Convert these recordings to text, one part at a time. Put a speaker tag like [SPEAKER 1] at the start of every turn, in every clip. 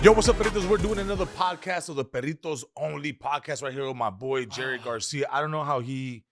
[SPEAKER 1] Yo, what's up, Perritos? We're doing another podcast of the Perritos Only podcast right here with my boy, Jerry Garcia. I don't know how he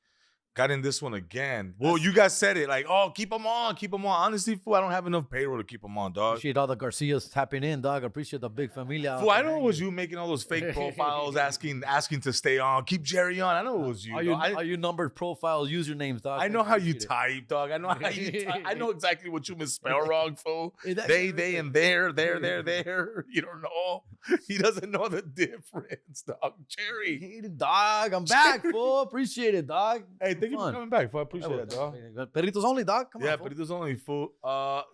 [SPEAKER 1] got in this one again. Well, you guys said it like, oh, keep him on. Honestly, fool, I don't have enough payroll to keep him on, dog.
[SPEAKER 2] Appreciate all the Garcias tapping in, dog. Appreciate the big familia.
[SPEAKER 1] Fool, I know it was you making all those fake profiles, asking to stay on. Keep Jerry on. I know it was you.
[SPEAKER 2] All you numbered profiles, usernames, dog.
[SPEAKER 1] I know how you type, dog. I know how you type. I know exactly what you misspell wrong, fool. They, and there. You don't know. He doesn't know the difference, dog. Jerry.
[SPEAKER 2] Hey, dog, I'm back, fool. Appreciate it, dog.
[SPEAKER 1] Hey, thank you for coming back, fool. I appreciate that, dog.
[SPEAKER 2] Perritos Only, dog. Come on, fool.
[SPEAKER 1] Perritos Only, fool.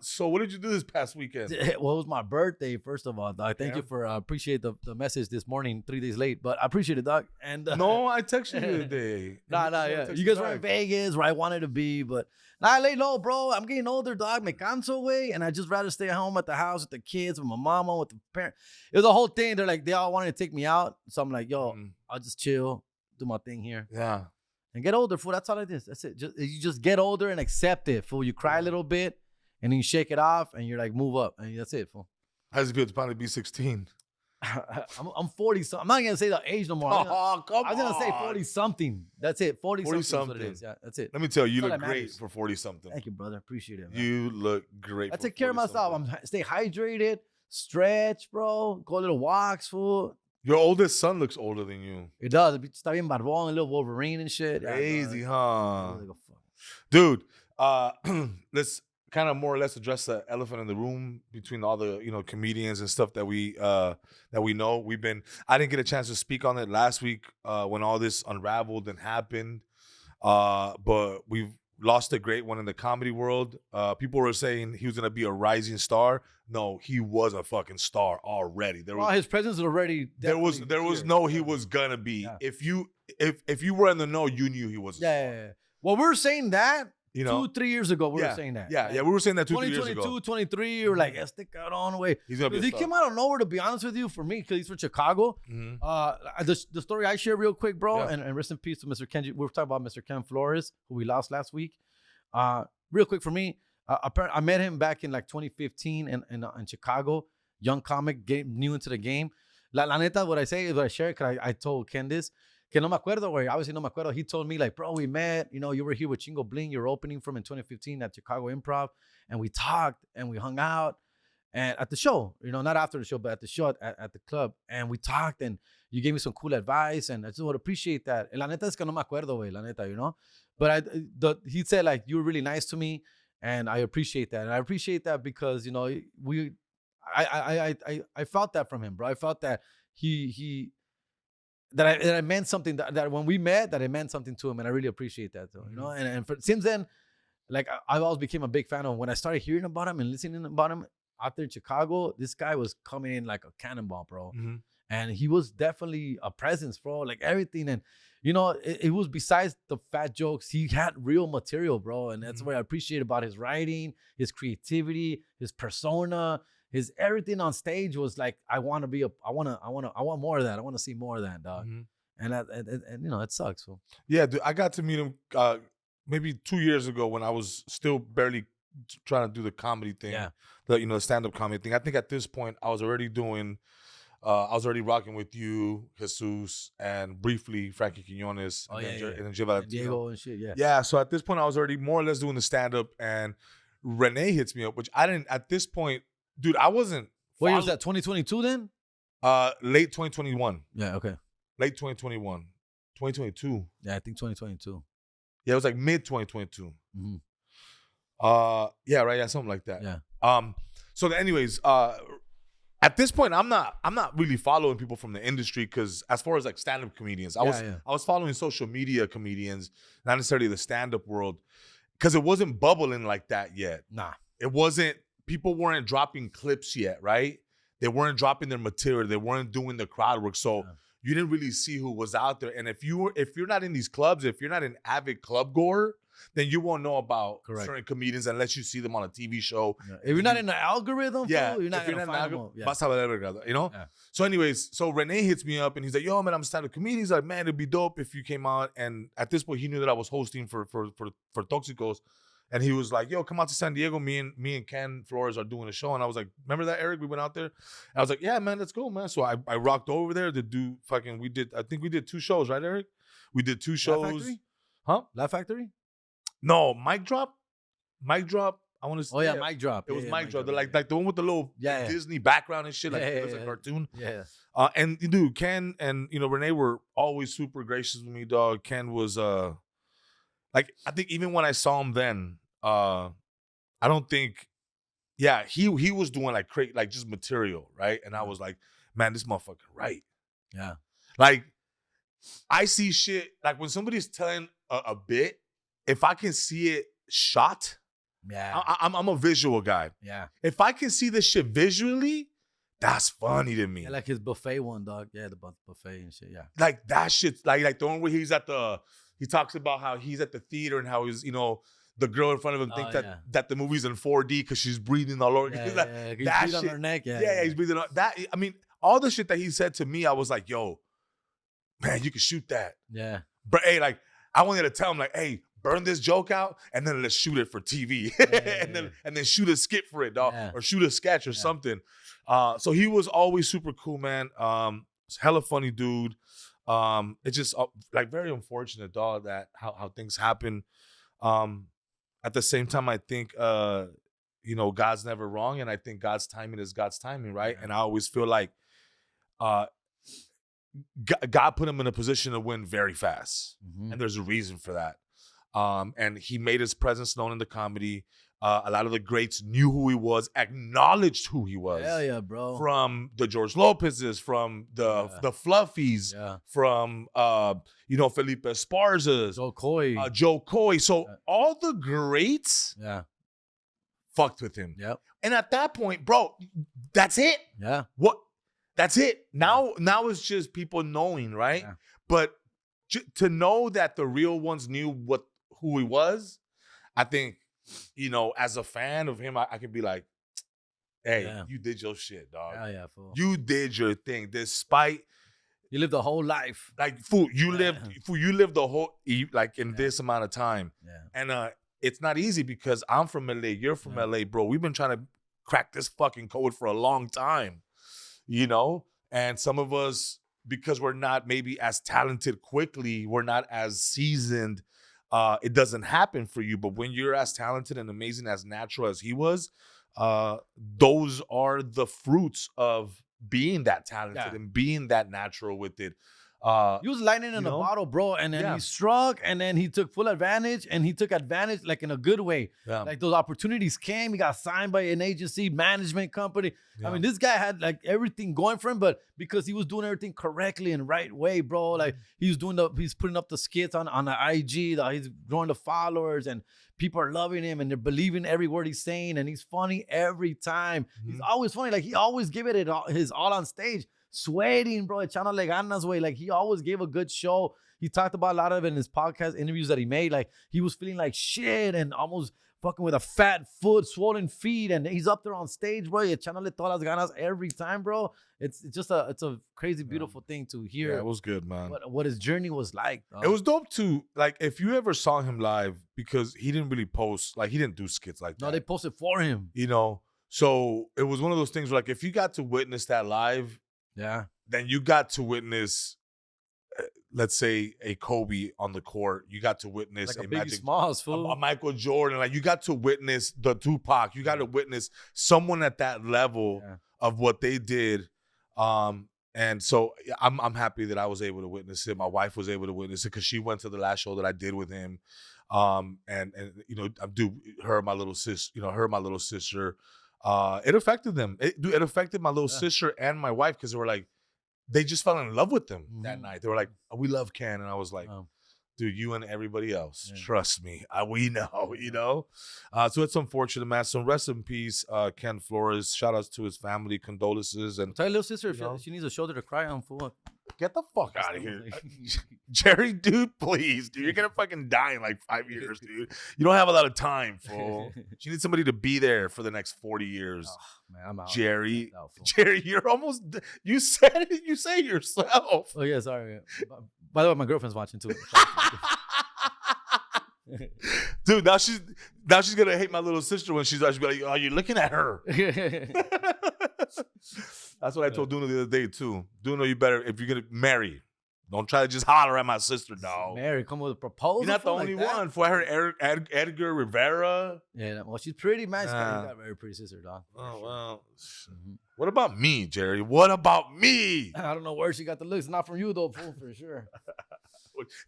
[SPEAKER 1] So what did you do this past weekend?
[SPEAKER 2] Well, it was my birthday, first of all, dog. Thank you for appreciate the message this morning, 3 days late, but I appreciate it, dog. And
[SPEAKER 1] no, I texted you today.
[SPEAKER 2] Yeah. You guys were in Vegas where I wanted to be, but I lay low, bro. I'm getting older, dog. Me canso, way, and I just rather stay at home at the house with the kids, with my mama, with the parents. It was a whole thing. They're like, they all wanted to take me out, so I'm like, yo, I'll just chill, do my thing here.
[SPEAKER 1] Yeah.
[SPEAKER 2] And get older, fool. That's all it is. That's it. You just get older and accept it, fool. You cry a little bit, and then you shake it off, and you're like, move up, and that's it, fool.
[SPEAKER 1] How does it feel to finally be 16?
[SPEAKER 2] I'm 40 something. I'm not gonna say the age no more. I was gonna say 40 something. That's it. 40 something. Is what it is. Yeah, that's it.
[SPEAKER 1] Let me tell you, you look great for 40 something.
[SPEAKER 2] Thank you, brother. Appreciate it, man.
[SPEAKER 1] You look great.
[SPEAKER 2] I take care of myself. Stay hydrated, stretch, bro. Go a little walks, fool.
[SPEAKER 1] Your oldest son looks older than you.
[SPEAKER 2] It does. Está bien barbón, a little Wolverine and shit.
[SPEAKER 1] Crazy, huh? Dude, let's kind of more or less address the elephant in the room between all the comedians and stuff that we know. I didn't get a chance to speak on it last week when all this unraveled and happened, but we've lost a great one in the comedy world. People were saying he was gonna be a rising star. No, he was a fucking star already.
[SPEAKER 2] His presence was already.
[SPEAKER 1] There was no he was gonna be. Yeah. If you were in the know, you knew he was.
[SPEAKER 2] Yeah. Well, we're saying that. 2-3 years ago, we were saying that.
[SPEAKER 1] Yeah, we were saying that 2-3 years ago.
[SPEAKER 2] 2022, 23, we were like, este cabrón, way.
[SPEAKER 1] He's gonna be.
[SPEAKER 2] He came out of nowhere, to be honest with you, for me, because he's from Chicago. Mm-hmm. The story I share real quick, bro, and rest in peace to Mr. Ken. We were talking about Mr. Ken Flores, who we lost last week. Real quick for me, I met him back in like 2015 in Chicago. Young comic, new into the game. La neta, what I say is what I share, because I told Ken this. Que no me acuerdo, güey. Obviously no me acuerdo. He told me, like, bro, we met. You were here with Chingo Bling. You were opening from in 2015 at Chicago Improv. And we talked and we hung out. And at the show, not after the show, but at the show at the club. And we talked and you gave me some cool advice. And I just would appreciate that. La neta es que no me acuerdo, güey. La neta, But he said, like, you were really nice to me. And I appreciate that. And I appreciate that because, I felt that from him, bro. I felt that that I meant something, that when we met, that it meant something to him, and I really appreciate that, though. And since then, like, I've always became a big fan of him. When I started hearing about him and listening about him out there in Chicago, this guy was coming in like a cannonball, bro. Mm-hmm. And he was definitely a presence, bro. Like everything, and it was besides the fat jokes, he had real material, bro. And that's what I appreciate about his writing, his creativity, his persona. His everything on stage was like, I want more of that. I want to see more of that, dog. Mm-hmm. And it sucks. So.
[SPEAKER 1] Yeah, dude, I got to meet him maybe 2 years ago when I was still barely trying to do the comedy thing. Yeah. The stand-up comedy thing. I think at this point I was already rocking with you, Jesus, and briefly Frankie Quinones, and then
[SPEAKER 2] Diego and shit. Yeah.
[SPEAKER 1] Yeah. So at this point I was already more or less doing the stand-up, and Renee hits me up, which I didn't at this point. Dude, I wasn't.
[SPEAKER 2] What year was that? 2022 then?
[SPEAKER 1] Late 2021.
[SPEAKER 2] Yeah, okay.
[SPEAKER 1] Late 2021. 2022.
[SPEAKER 2] Yeah, I think 2022.
[SPEAKER 1] Yeah, it was like mid 2022. Mm-hmm. Yeah, right. Yeah, something like that.
[SPEAKER 2] Yeah.
[SPEAKER 1] So anyways, at this point, I'm not really following people from the industry, because as far as like stand-up comedians, I was following social media comedians, not necessarily the stand-up world, because it wasn't bubbling like that yet.
[SPEAKER 2] Nah,
[SPEAKER 1] it wasn't. People weren't dropping clips yet, right? They weren't dropping their material. They weren't doing the crowd work. So you didn't really see who was out there. And if you're not in these clubs, if you're not an avid club goer, then you won't know about certain comedians unless you see them on a TV show.
[SPEAKER 2] Yeah. If you're not in the algorithm,
[SPEAKER 1] you're
[SPEAKER 2] not going to find them.
[SPEAKER 1] Yeah. So anyways, so Renee hits me up and he's like, yo, man, I'm a stand-up comedian. He's like, man, it'd be dope if you came out. And at this point, he knew that I was hosting for Toxicos. And he was like, yo, come out to San Diego. Me and Ken Flores are doing a show. And I was like, remember that, Eric? We went out there. And I was like, yeah, man, let's go, man. So I rocked over there to do fucking, I think we did 2 shows, right, Eric? We did 2 shows.
[SPEAKER 2] Laugh Factory?
[SPEAKER 1] Huh?
[SPEAKER 2] Laugh Factory?
[SPEAKER 1] No, Mic Drop. Mic Drop. I want to say.
[SPEAKER 2] Oh, yeah, Mic Drop.
[SPEAKER 1] It was Mic Drop. They're like the one with the little Disney background and shit. Like it looks like a cartoon.
[SPEAKER 2] Yeah.
[SPEAKER 1] And dude, Ken and Renee were always super gracious with me, dog. Ken was like, I think even when I saw him then, I don't think, he was doing like just material, right? And I was like, man, this motherfucker right.
[SPEAKER 2] Yeah.
[SPEAKER 1] Like, I see shit, like when somebody's telling a bit, if I can see it shot, I'm a visual guy.
[SPEAKER 2] Yeah.
[SPEAKER 1] If I can see this shit visually, that's funny to me.
[SPEAKER 2] Yeah, like his buffet one, dog. Yeah, the buffet and shit, yeah.
[SPEAKER 1] Like that shit's like the one where he talks about how he's at the theater and how he's, the girl in front of him thinks that the movie's in 4D because she's breathing all over.
[SPEAKER 2] Yeah,
[SPEAKER 1] that
[SPEAKER 2] he's breathing
[SPEAKER 1] shit,
[SPEAKER 2] on her neck.
[SPEAKER 1] Yeah, he's breathing on that. I mean, all the shit that he said to me, I was like, yo, man, you can shoot that.
[SPEAKER 2] Yeah.
[SPEAKER 1] But hey, like, I wanted to tell him, like, hey, burn this joke out and then let's shoot it for TV. And then shoot a skit for it, dog. Or shoot a sketch or something. So he was always super cool, man. Hella funny dude. It's just like very unfortunate, dog, that how things happen. At the same time, I think God's never wrong, and I think God's timing is God's timing, right? And I always feel like God put him in a position to win very fast, and there's a reason for that. And he made his presence known in the comedy. A lot of the greats knew who he was, acknowledged who he was.
[SPEAKER 2] Hell yeah, bro.
[SPEAKER 1] From the George Lopez's, from the Fluffies, from Felipe Esparza's, Joe Coy. So all the greats fucked with him.
[SPEAKER 2] Yep.
[SPEAKER 1] And at that point, bro, that's it.
[SPEAKER 2] Yeah.
[SPEAKER 1] What? That's it. Now it's just people knowing, right? Yeah. But to know that the real ones knew who he was, I think, as a fan of him, I could be like, hey, you did your shit, dog.
[SPEAKER 2] Hell yeah, fool.
[SPEAKER 1] You did your thing, despite
[SPEAKER 2] you lived a whole life.
[SPEAKER 1] Like, fool, you lived the whole, like, in this amount of time. Yeah. And it's not easy because I'm from LA, you're from LA, bro. We've been trying to crack this fucking code for a long time, and some of us, because we're not maybe as talented quickly, we're not as seasoned, it doesn't happen for you. But when you're as talented and amazing, as natural as he was, those are the fruits of being that talented and being that natural with it.
[SPEAKER 2] He was lightning in a bottle, bro, and then he struck, and then he took full advantage, and he took advantage like in a good way. Yeah. Like those opportunities came, he got signed by an agency, management company. Yeah. I mean, this guy had like everything going for him, but because he was doing everything correctly and right way, bro. Like he's putting up the skits on the IG, he's growing the followers, and people are loving him, and they're believing every word he's saying, and he's funny every time. He's always funny. Like he always give it his all on stage. Sweating, bro, echándole ganas, way. Like he always gave a good show. He talked about a lot of it in his podcast interviews that he made. Like he was feeling like shit and almost fucking with a fat foot, swollen feet, and he's up there on stage, bro. Echándole todas las ganas every time, bro. It's a crazy, beautiful thing to hear.
[SPEAKER 1] Yeah, it was good, man.
[SPEAKER 2] What his journey was like.
[SPEAKER 1] It was dope too. Like if you ever saw him live, because he didn't really post, like he didn't do skits like that.
[SPEAKER 2] No, they posted for him.
[SPEAKER 1] So it was one of those things where, like, if you got to witness that live.
[SPEAKER 2] Yeah.
[SPEAKER 1] Then you got to witness, let's say, a Kobe on the court. You got to witness
[SPEAKER 2] like
[SPEAKER 1] a
[SPEAKER 2] Biggie
[SPEAKER 1] Magic,
[SPEAKER 2] Smalls, fool.
[SPEAKER 1] a Michael Jordan. Like you got to witness the Tupac. You got to witness someone at that level of what they did. And so I'm happy that I was able to witness it. My wife was able to witness it because she went to the last show that I did with him. And I do her, my little sis, her, my little sister. It affected them. It affected my little sister and my wife because they were like, they just fell in love with them that night. They were like, oh, we love Ken. And I was like, dude, you and everybody else, trust me. We know, So it's unfortunate, man. So rest in peace, Ken Flores. Shout outs to his family, condolences. And
[SPEAKER 2] tell your little sister if she needs a shoulder to cry on, fool.
[SPEAKER 1] Get the fuck out of here. Jerry, dude, please, dude. You're going to fucking die in like 5 years, dude. You don't have a lot of time, fool. You need somebody to be there for the next 40 years.
[SPEAKER 2] Oh, man, I'm out.
[SPEAKER 1] Jerry, you're almost, you said it. You say it yourself.
[SPEAKER 2] Oh, yeah, sorry. By the way, my girlfriend's watching too.
[SPEAKER 1] Dude, now she's gonna hate my little sister when she's be like, "Oh, you're looking at her." That's what I told Duno the other day too. Duno, you better, if you're gonna marry, don't try to just holler at my sister, dog.
[SPEAKER 2] Mary, come with a proposal.
[SPEAKER 1] You're not the only one. For her, Edgar Rivera.
[SPEAKER 2] Yeah, well, she's pretty, man. She's got a very pretty sister, dog.
[SPEAKER 1] Oh well. What about me, Jerry? What about me?
[SPEAKER 2] I don't know where she got the looks. Not from you though, fool, for sure.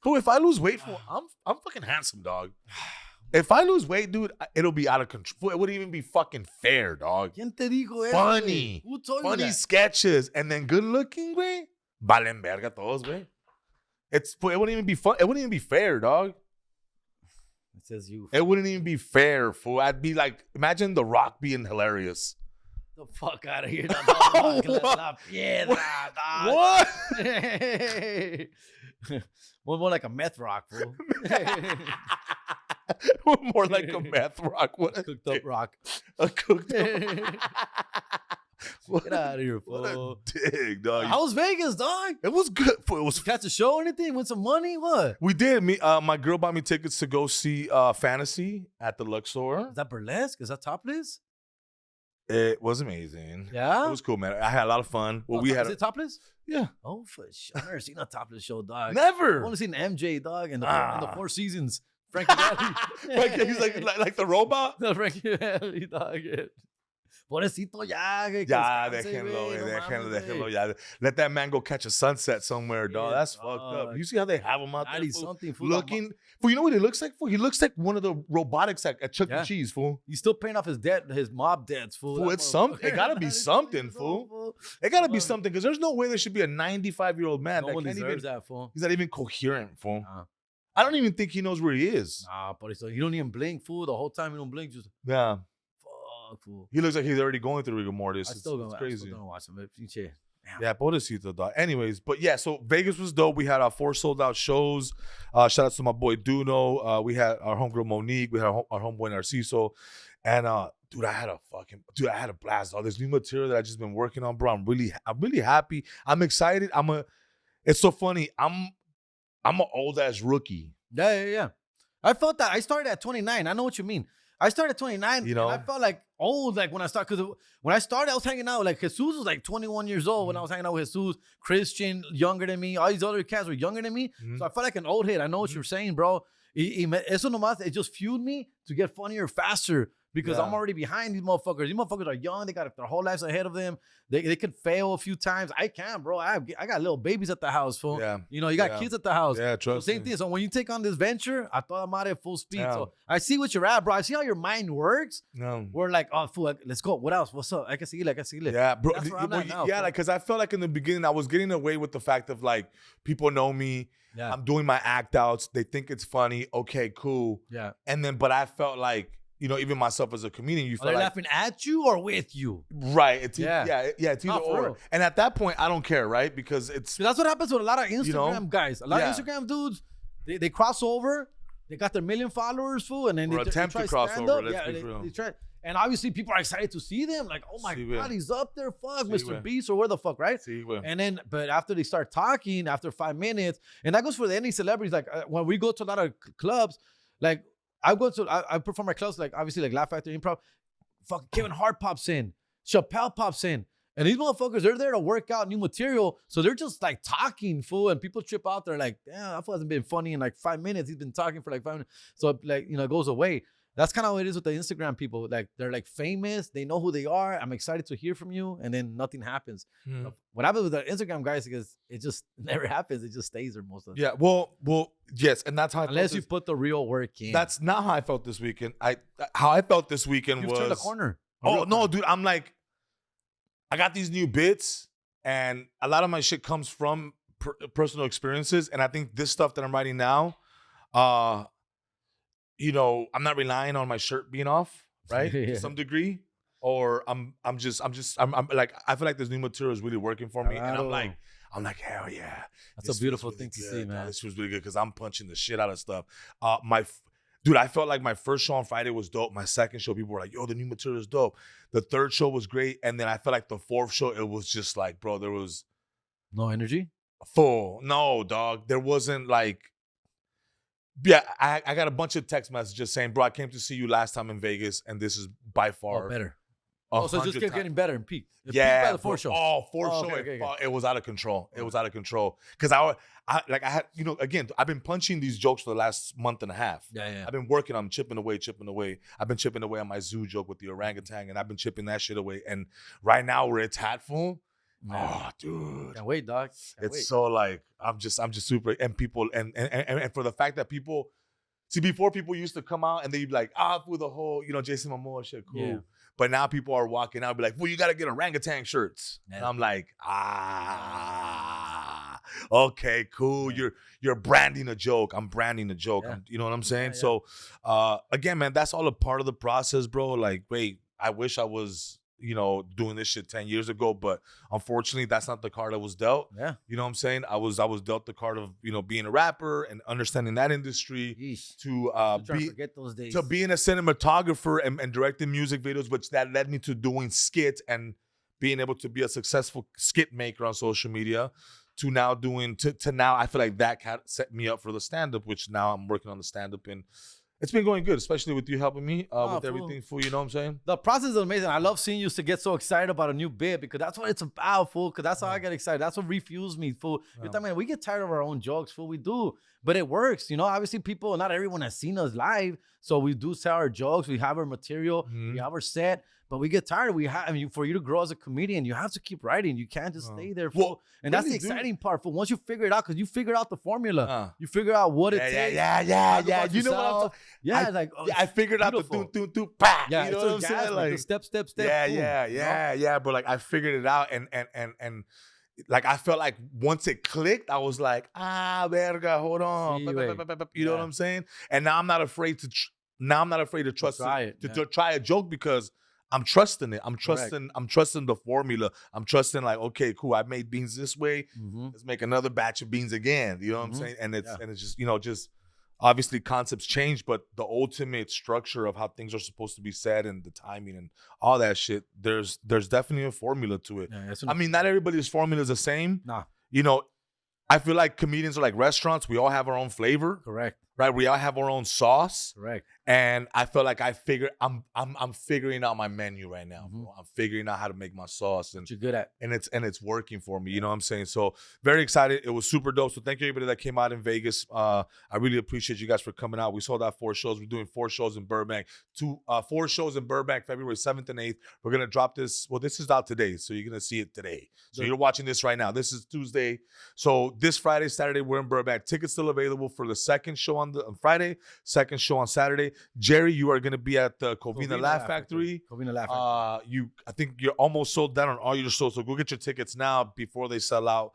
[SPEAKER 1] Fool, if I lose weight, fool, I'm fucking handsome, dog. If I lose weight, dude, it'll be out of control. It wouldn't even be fucking fair, dog.
[SPEAKER 2] ¿Quién te dijo eso?
[SPEAKER 1] Funny.
[SPEAKER 2] Who told you
[SPEAKER 1] Funny
[SPEAKER 2] that?
[SPEAKER 1] sketches. And then good looking, güey. Valen verga todos, güey. It wouldn't even be fun. It wouldn't even be fair, dog.
[SPEAKER 2] It says you.
[SPEAKER 1] It wouldn't even be fair, fool. I'd be like, imagine The Rock being hilarious.
[SPEAKER 2] The fuck out of here. La piedra, dog.
[SPEAKER 1] What?
[SPEAKER 2] More like a meth rock, fool.
[SPEAKER 1] More like a meth rock. What?
[SPEAKER 2] Cooked up rock.
[SPEAKER 1] A cooked up.
[SPEAKER 2] Get out of here, fool.
[SPEAKER 1] What a dig, dog.
[SPEAKER 2] How was Vegas, dog?
[SPEAKER 1] It was good. It was.
[SPEAKER 2] Catch a show or anything? Win some money? What?
[SPEAKER 1] We did. My girl bought me tickets to go see Fantasy at the Luxor.
[SPEAKER 2] Is that burlesque? Is that topless?
[SPEAKER 1] It was amazing.
[SPEAKER 2] Yeah?
[SPEAKER 1] It was cool, man. I had a lot of fun. Well,
[SPEAKER 2] Is it topless?
[SPEAKER 1] Yeah.
[SPEAKER 2] Oh, for sure. I've never seen a topless show, dog.
[SPEAKER 1] Never.
[SPEAKER 2] I've only seen MJ, dog, in the Four Seasons. Frankie Valli.
[SPEAKER 1] He's like the robot.
[SPEAKER 2] No, Frankie Valli, dog. Pobrecito, ya.
[SPEAKER 1] Ya, déjenlo. Ya. Let that man go catch a sunset somewhere, dog. That's fucked up. You see how they have him out there? Fool? Looking. Fool, you know what he looks like, fool? He looks like one of the robotics at Chuck E. Cheese, fool.
[SPEAKER 2] He's still paying off his mob debts, fool.
[SPEAKER 1] Fool, it's something. It gotta be something, fool. It gotta be something, because there's no way there should be a 95-year-old man
[SPEAKER 2] that can't even that, fool.
[SPEAKER 1] He's not even coherent, fool. I don't even think he knows where he is.
[SPEAKER 2] Nah, but he don't even blink, fool. The whole time he don't blink, just
[SPEAKER 1] yeah.
[SPEAKER 2] Fool.
[SPEAKER 1] He looks like he's already going through rigor mortis. It's crazy.
[SPEAKER 2] I still don't watch him.
[SPEAKER 1] Yeah, pobrecito, dog. Anyways, but yeah, so Vegas was dope. We had our 4 sold out shows. Shout out to my boy Duno. We had our homegirl Monique. We had our homeboy Narciso. And dude, I had a blast. All this new material that I just been working on, bro. I'm really happy. I'm excited. It's so funny. I'm an old ass rookie.
[SPEAKER 2] Yeah. I felt that. I started at 29. I know what you mean. I started at 29,
[SPEAKER 1] you know,
[SPEAKER 2] and I felt like old, like when I started, because when I started, I was hanging out, like Jesus was like 21 years old when I was hanging out with Jesus, Christian, younger than me, all these other cats were younger than me, so I felt like an old head. I know what you're saying, bro. Eso nomás, it just fueled me to get funnier faster, because I'm already behind these motherfuckers. These motherfuckers are young. They got their whole lives ahead of them. They could fail a few times. I can, bro. I got little babies at the house, fool.
[SPEAKER 1] Yeah.
[SPEAKER 2] You know, you got kids at the house.
[SPEAKER 1] Yeah, trust
[SPEAKER 2] me. Same thing. So when you take on this venture, I thought I'm at full speed. So I see what you're at, bro. I see how your mind works.
[SPEAKER 1] No.
[SPEAKER 2] We're like, oh, fool, let's go. What else? What's up? I can see it.
[SPEAKER 1] Yeah, bro.
[SPEAKER 2] That's where I'm at now,
[SPEAKER 1] like, because I felt like in the beginning, I was getting away with the fact of like, people know me. Yeah. I'm doing my act outs. They think it's funny. Okay, cool.
[SPEAKER 2] Yeah.
[SPEAKER 1] And then, but I felt like, you know, even myself as a comedian, you feel like
[SPEAKER 2] laughing at you or with you,
[SPEAKER 1] right? It's it's either or. And at that point, I don't care, right? Because
[SPEAKER 2] that's what happens with a lot of Instagram guys. A lot of Instagram dudes, they cross over, they got their 1 million followers, fool, and then they
[SPEAKER 1] attempt
[SPEAKER 2] try
[SPEAKER 1] to cross over.
[SPEAKER 2] They try, and obviously people are excited to see them, like, oh my god, he's up there, fuck, Mr. Beast or where the fuck, right? And then, but after they start talking, after 5 minutes, and that goes for any celebrities. Like when we go to a lot of clubs, like. I perform my clubs, like obviously like Laugh Factory, Improv. Fucking Kevin Hart pops in, Chappelle pops in, and these motherfuckers, they're there to work out new material, so they're just like talking, fool, and people trip out. They're like, damn, that fool hasn't been funny in like 5 minutes. He's been talking for like 5 minutes, so like, you know, it goes away. That's kind of how it is with the Instagram people. Like they're like famous, they know who they are. I'm excited to hear from you, and then nothing happens. What happens with the Instagram guys is it just never happens. It just stays there most of the time.
[SPEAKER 1] Yeah, well, yes, and that's how.
[SPEAKER 2] Unless you put the real work in.
[SPEAKER 1] That's not how I felt this weekend. How I felt this weekend was
[SPEAKER 2] turned the corner.
[SPEAKER 1] Oh no, dude! I'm like, I got these new bits, and a lot of my shit comes from personal experiences, and I think this stuff that I'm writing now, you know, I'm not relying on my shirt being off, right? To some degree. Or I'm like, I feel like this new material is really working for me. And I'm like, hell yeah.
[SPEAKER 2] That's a beautiful thing to see, man.
[SPEAKER 1] This was really good because I'm punching the shit out of stuff. Dude, I felt like my first show on Friday was dope. My second show, people were like, yo, the new material is dope. The third show was great. And then I felt like the fourth show, it was just like, bro, there was
[SPEAKER 2] no energy?
[SPEAKER 1] Full. No, dog. There wasn't like, Yeah, I got a bunch of text messages saying, bro, I came to see you last time in Vegas, and this is by far
[SPEAKER 2] better. So it just
[SPEAKER 1] 100
[SPEAKER 2] kept getting better and peaked. It
[SPEAKER 1] Yeah,
[SPEAKER 2] peaked by the fourth show.
[SPEAKER 1] Fourth show,
[SPEAKER 2] okay.
[SPEAKER 1] it was out of control. It was out of control because I had, again, I've been punching these jokes for the last month and a half.
[SPEAKER 2] Yeah.
[SPEAKER 1] I've been working on chipping away. I've been chipping away on my zoo joke with the orangutan, and I've been chipping that shit away. And right now, where it's hatful, oh, dude,
[SPEAKER 2] can't wait, dog.
[SPEAKER 1] So like I'm just super, and people, and for the fact that people. See, before people used to come out and they'd be like, for the whole, Jason Momoa shit, cool. Yeah. But now people are walking out and be like, well, you got to get orangutan shirts. Yeah. And I'm like, okay, cool. Yeah. You're branding a joke. I'm branding a joke. Yeah. You know what I'm saying? Yeah. So, again, man, that's all a part of the process, bro. Like, wait, I wish I was, doing this shit 10 years ago, but unfortunately that's not the card I was dealt.
[SPEAKER 2] Yeah.
[SPEAKER 1] You know what I'm saying? I was dealt the card of, being a rapper and understanding that industry.
[SPEAKER 2] Yeesh.
[SPEAKER 1] Forget
[SPEAKER 2] those days.
[SPEAKER 1] To being a cinematographer and directing music videos, which that led me to doing skits and being able to be a successful skit maker on social media, to now doing, to now I feel like that set me up for the stand-up, which now I'm working on the stand-up, and it's been going good, especially with you helping me with everything, fool. You know what I'm saying?
[SPEAKER 2] The process is amazing. I love seeing you to get so excited about a new bit because that's what it's about, fool. Because that's how I get excited. That's what refuels me, fool. Yeah. Man, we get tired of our own jokes, fool. We do. But it works. Obviously people, not everyone has seen us live. So we do tell our jokes. We have our material. We have our set. But we get tired. For you to grow as a comedian, you have to keep writing. You can't just stay there. Well, and that's the exciting part. For once you figure it out, because you figured out the formula. You figure out what it takes.
[SPEAKER 1] Yeah. You know what I'm talking?
[SPEAKER 2] Yeah,
[SPEAKER 1] I figured out the pa.
[SPEAKER 2] Yeah,
[SPEAKER 1] you know what I'm saying?
[SPEAKER 2] Like the step.
[SPEAKER 1] Yeah. But like I figured it out, and like I felt like once it clicked, I was like, verga, hold on. You know what I'm saying? And now I'm not afraid to. Try a joke because I'm trusting it. I'm trusting the formula. I'm trusting like, okay, cool. I made beans this way. Let's make another batch of beans again. You know what I'm saying? And it's just, just obviously concepts change, but the ultimate structure of how things are supposed to be said and the timing and all that shit, there's definitely a formula to it. Yeah, I mean, not everybody's formula is the same.
[SPEAKER 2] Nah.
[SPEAKER 1] I feel like comedians are like restaurants. We all have our own flavor.
[SPEAKER 2] Correct.
[SPEAKER 1] Right? We all have our own sauce.
[SPEAKER 2] Correct.
[SPEAKER 1] And I feel like I'm figuring out my menu right now. I'm figuring out how to make my sauce. And
[SPEAKER 2] what you're good at.
[SPEAKER 1] And it's working for me. You know what I'm saying? So very excited. It was super dope. So thank you everybody that came out in Vegas. I really appreciate you guys for coming out. We sold out 4 shows. We're doing 4 shows in Burbank. 4 shows in Burbank, February 7th and 8th. We're gonna drop this. Well, this is out today, so you're gonna see it today. So you're watching this right now. This is Tuesday. So this Friday, Saturday, we're in Burbank. Tickets still available for the second show on Friday, second show on Saturday. Jerry, you are going to be at the Covina Laugh Factory.
[SPEAKER 2] Covina Laugh Factory.
[SPEAKER 1] I think you're almost sold out on all your shows, so go get your tickets now before they sell out.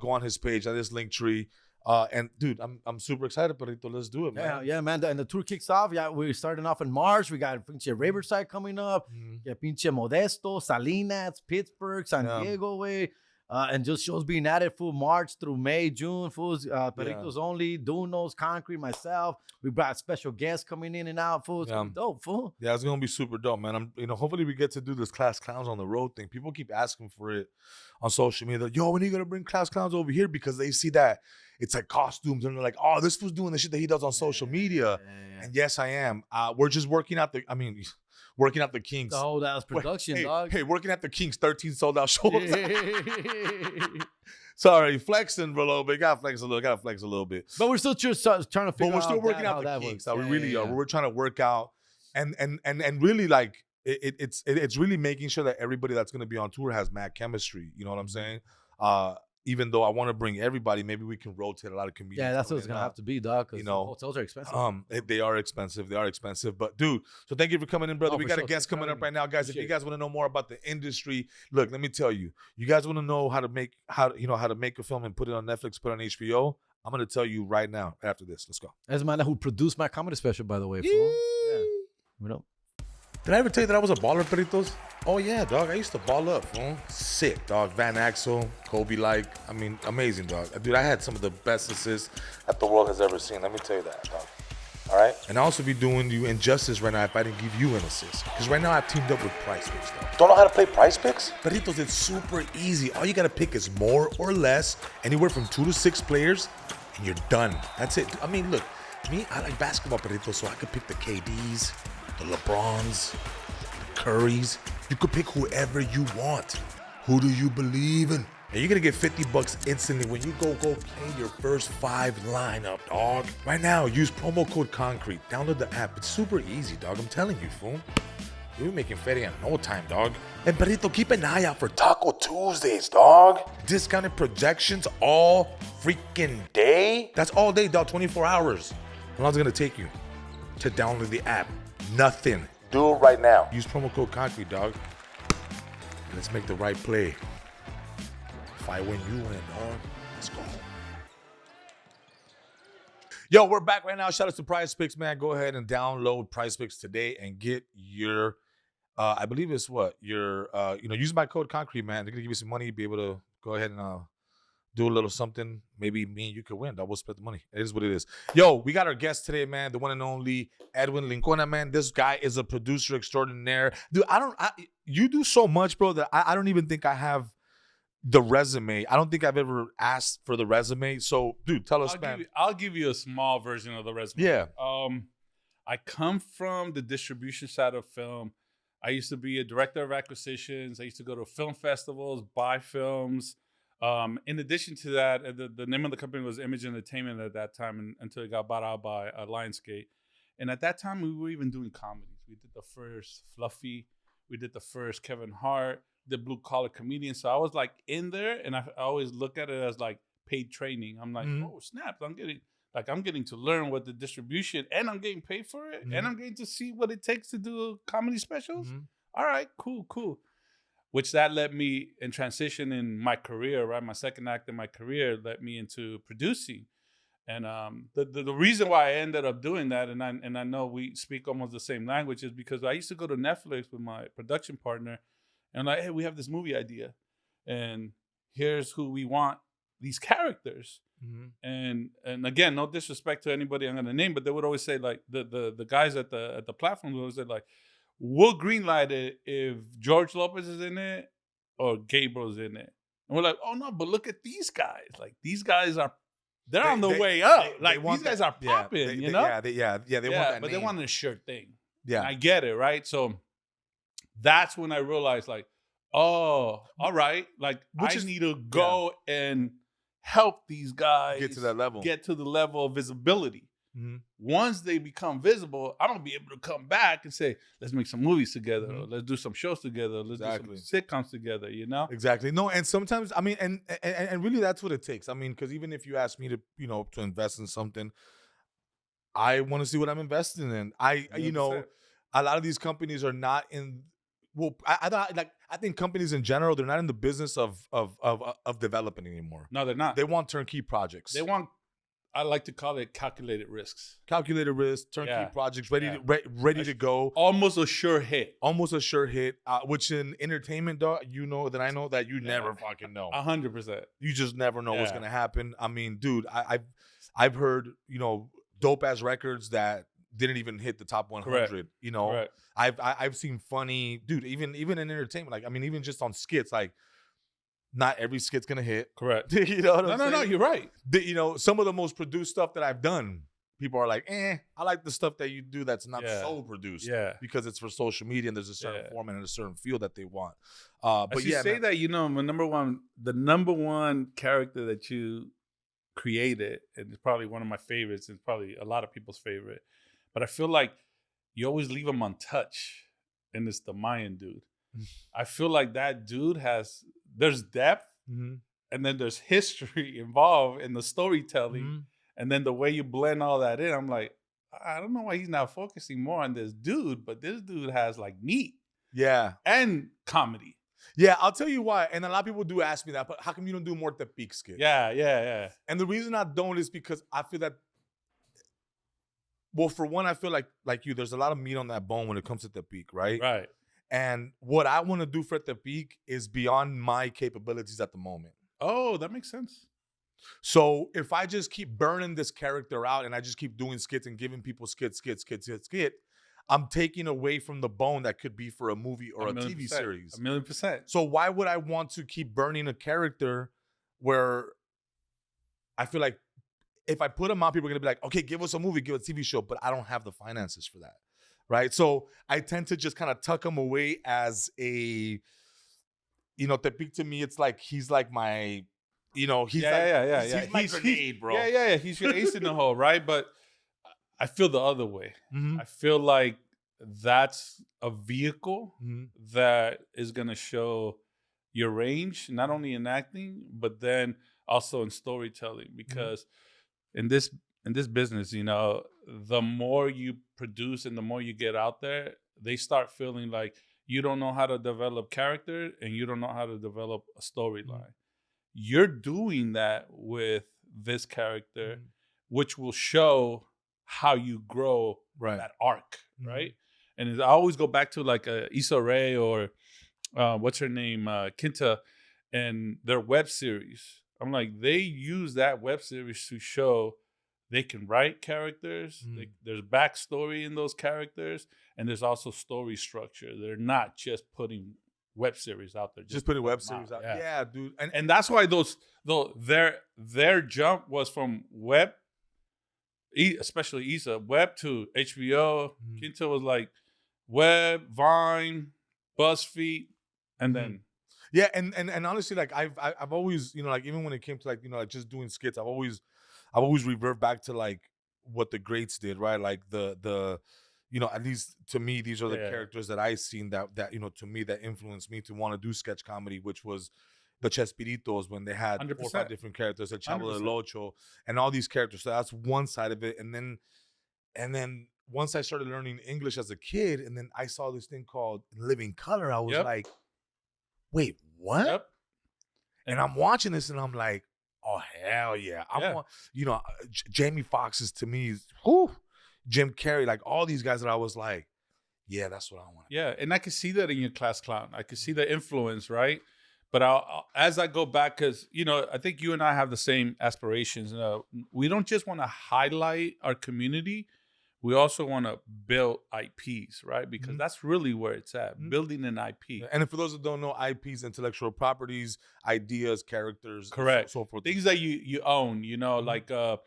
[SPEAKER 1] Go on his page, on his link tree. And dude, I'm super excited, Perrito. Let's do it, man.
[SPEAKER 2] Yeah, man. And the tour kicks off. Yeah, we're starting off in March. We got pinche Riverside coming up. Yeah, pinche Modesto, Salinas, Pittsburgh, San Diego way. And just shows being added full March through May, June, fools. Perritos only, Dunos, Concrete, myself. We brought special guests coming in and out, fools. It's dope, fool.
[SPEAKER 1] Yeah, it's gonna be super dope, man. Hopefully we get to do this Class Clowns on the road thing. People keep asking for it on social media. Like, yo, when are you gonna bring Class Clowns over here? Because they see that it's like costumes, and they're like, oh, this fool's doing the shit that he does on social media. Yeah. And yes, I am. We're just working out the kinks.
[SPEAKER 2] Oh, that was production, dog.
[SPEAKER 1] Hey, working at the kinks, 13 sold out shows. Sorry, flexing a little bit. Gotta flex a little bit.
[SPEAKER 2] But we're still trying to figure out.
[SPEAKER 1] But we're still working out the kinks. We really are. We're trying to work out and really like it's really making sure that everybody that's gonna be on tour has mad chemistry. You know what I'm saying? Even though I want to bring everybody, maybe we can rotate a lot of comedians.
[SPEAKER 2] Yeah, that's what it's gonna have to be, dog. Because hotels are expensive.
[SPEAKER 1] They are expensive. But dude, so thank you for coming in, brother. We got a guest coming up right now, guys. If you guys want to know more about the industry, look, let me tell you. You guys want to know how to make a film and put it on Netflix, put it on HBO. I'm gonna tell you right now. After this, let's go.
[SPEAKER 2] As a man who produced my comedy special, by the way.
[SPEAKER 1] Yeah.
[SPEAKER 2] You know.
[SPEAKER 1] Did I ever tell you that I was a baller, Perritos? Oh, yeah, dog. I used to ball up, fool. Sick, dog. Van Axel, Kobe-like. I mean, amazing, dog. Dude, I had some of the best assists that the world has ever seen. Let me tell you that, dog. All right? And I also be doing you injustice right now if I didn't give you an assist. Because right now I've teamed up with Price Picks, dog. Don't know how to play Price Picks? Perritos, it's super easy. All you got to pick is more or less, anywhere from 2 to 6 players, and you're done. That's it. I mean, look. Me, I like basketball, Perritos, so I could pick the KDs, the LeBrons, the Currys. You could pick whoever you want. Who do you believe in? And you're gonna get $50 instantly when you go play your first 5 lineup, dog. Right now, use promo code Concrete. Download the app. It's super easy, dog. I'm telling you, fool. You'll be making feria in no time, dog. And Perrito, keep an eye out for Taco Tuesdays, dog. Discounted projections all freaking day. That's all day, dog. 24 hours. How long is it gonna take you to download the app? Nothing. Do it right now. Use promo code Concrete, dog. Let's make the right play. If I win, you win, dog. Let's go. Yo, we're back right now. Shout out to Prize Picks, man. Go ahead and download Prize Picks today and get your, I believe it's what? Your, use my code Concrete, man. They're going to give you some money, be able to go ahead and do a little something. Maybe me and you could win. Double split the money. It is what it is. Yo, we got our guest today, man. The one and only Edwin Licona, man. This guy is a producer extraordinaire. Dude, you do so much, bro, that I don't even think I have the resume. I don't think I've ever asked for the resume. So, dude, tell us, man.
[SPEAKER 3] I'll give you a small version of the resume.
[SPEAKER 1] Yeah.
[SPEAKER 3] I come from the distribution side of film. I used to be a director of acquisitions. I used to go to film festivals, buy films. In addition to that, the name of the company was Image Entertainment at that time until it got bought out by Lionsgate. And at that time, we were even doing comedies. We did the first Fluffy. We did the first Kevin Hart, the Blue Collar Comedian. So I was like in there, and I always look at it as like paid training. I'm like, oh, snap. I'm getting to learn what the distribution, and I'm getting paid for it, and I'm getting to see what it takes to do comedy specials. All right, cool. Which that led me in transition in my career, right? My second act in my career led me into producing. And the reason why I ended up doing that, and I know we speak almost the same language, is because I used to go to Netflix with my production partner, and like, hey, we have this movie idea, and here's who we want these characters. And again, no disrespect to anybody I'm gonna name, but they would always say like the guys at the platform would always say like, we'll greenlight it if George Lopez is in it or Gabriel's in it. And we're like, oh no, but look at these guys. Like these guys they're on the way up. These guys are popping, you know?
[SPEAKER 1] They want that
[SPEAKER 3] but
[SPEAKER 1] name.
[SPEAKER 3] they want a sure thing.
[SPEAKER 1] Yeah.
[SPEAKER 3] And I get it, right? So that's when I realized like, oh, all right. Like I need to go and help these guys
[SPEAKER 1] get to that level.
[SPEAKER 3] Get to the level of visibility. Once they become visible, I'm gonna be able to come back and say, let's make some movies together, or let's do some shows together, let's do some sitcoms together, you know?
[SPEAKER 1] Exactly. No, and sometimes, I mean, and really that's what it takes. I mean, because even if you ask me to, to invest in something, I want to see what I'm investing in. A lot of these companies are not in. Well, I think companies in general, they're not in the business of developing anymore.
[SPEAKER 3] No, they're not.
[SPEAKER 1] They want turnkey projects.
[SPEAKER 3] They want. I like to call it calculated risks.
[SPEAKER 1] Calculated risks, turnkey projects, ready to go.
[SPEAKER 3] Almost a sure hit.
[SPEAKER 1] Which in entertainment, dog, I know that you never fucking know.
[SPEAKER 3] 100%.
[SPEAKER 1] You just never know what's gonna happen. I mean, dude, I've heard dope ass records that didn't even hit the top 100.
[SPEAKER 3] Correct.
[SPEAKER 1] Correct. I've seen funny, dude. Even in entertainment, like I mean, even just on skits, like. Not every skit's gonna hit.
[SPEAKER 3] Correct.
[SPEAKER 1] You know what I'm saying?
[SPEAKER 3] No, you're right.
[SPEAKER 1] Some of the most produced stuff that I've done, people are like, I like the stuff that you do that's not so produced.
[SPEAKER 3] Yeah.
[SPEAKER 1] Because it's for social media and there's a certain format and a certain feel that they want.
[SPEAKER 3] But you say that, the number one character that you created, and it's probably one of my favorites, and probably a lot of people's favorite. But I feel like you always leave him untouched, and it's the Mayan dude. I feel like that dude there's depth, and then there's history involved in the storytelling, and then the way you blend all that in, I'm like, I don't know why he's not focusing more on this dude, but this dude has like meat, and comedy.
[SPEAKER 1] Yeah, I'll tell you why. And a lot of people do ask me that, but how come you don't do more Tepic skits?
[SPEAKER 3] Yeah.
[SPEAKER 1] And the reason I don't is because I feel that. Well, for one, I feel like you, there's a lot of meat on that bone when it comes to Tepic, right?
[SPEAKER 3] Right.
[SPEAKER 1] And what I want to do for Tepic is beyond my capabilities at the moment.
[SPEAKER 3] Oh, that makes sense.
[SPEAKER 1] So if I just keep burning this character out and I just keep doing skits and giving people skit, I'm taking away from the bone that could be for a movie or a TV series.
[SPEAKER 3] 1,000,000%.
[SPEAKER 1] So why would I want to keep burning a character where I feel like if I put them out, people are gonna be like, okay, give us a movie, give us a TV show, but I don't have the finances for that, right? So I tend to just kind of tuck him away as a, Tepic to me, it's like he's like my, he's he's my grenade, bro.
[SPEAKER 3] Yeah. He's your ace in the hole, right? But I feel the other way. I feel like that's a vehicle that is gonna show your range, not only in acting, but then also in storytelling. Because in this business, the more you produce and the more you get out there, they start feeling like you don't know how to develop character and you don't know how to develop a storyline. You're doing that with this character, which will show how you grow that arc, right? And I always go back to like Issa Rae or what's her name, Kinta, and their web series. I'm like, they use that web series to show they can write characters. There's backstory in those characters, and there's also story structure. They're not just putting web series out there.
[SPEAKER 1] Just putting web series out. Yeah, dude.
[SPEAKER 3] And that's why their jump was from web, especially Issa, web to HBO. Kinta was like web, Vine, BuzzFeed, and then.
[SPEAKER 1] Yeah, and honestly, like I've always, like even when it came to like, like just doing skits, I've always revert back to like what the greats did, right? Like the at least to me, these are the characters that I seen that to me that influenced me to want to do sketch comedy, which was the Chespiritos when they had 4 or 5 different characters, El Chavo del Ocho, and all these characters. So that's one side of it, and then once I started learning English as a kid, and then I saw this thing called Living Color, I was like, wait, what? And I'm watching this, and I'm like, oh hell yeah! Jamie Foxx is to me, Jim Carrey, like all these guys that I was like, yeah, that's what I want.
[SPEAKER 3] Yeah, and I can see that in your Class Clown. I can see the influence, right? But as I go back, because I think you and I have the same aspirations. We don't just want to highlight our community. We also want to build IPs, right? Because that's really where it's at, building an IP.
[SPEAKER 1] And for those that don't know, IPs, intellectual properties, ideas, characters,
[SPEAKER 3] correct,
[SPEAKER 1] so forth.
[SPEAKER 3] Things that you own, like your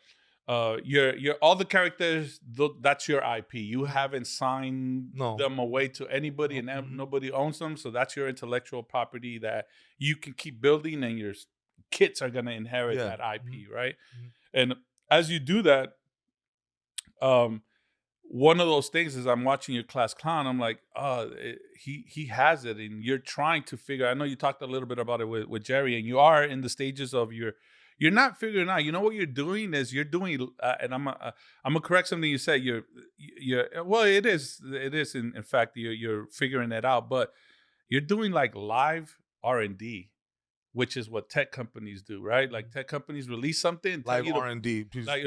[SPEAKER 3] all the characters. That's your IP. You haven't signed them away to anybody, and nobody owns them. So that's your intellectual property that you can keep building, and your kids are gonna inherit that IP, right? And as you do that, one of those things is I'm watching your Class Clown. I'm like, he has it, and you're trying to figure. I know you talked a little bit about it with Jerry, and you are in the stages of you're not figuring out. What you're doing is you're doing, and I'm gonna correct something you said. You're well, it is in fact you're figuring it out, but you're doing like live R&D. Which is what tech companies do, right? Like tech companies release something.
[SPEAKER 1] Live R&D.
[SPEAKER 3] Like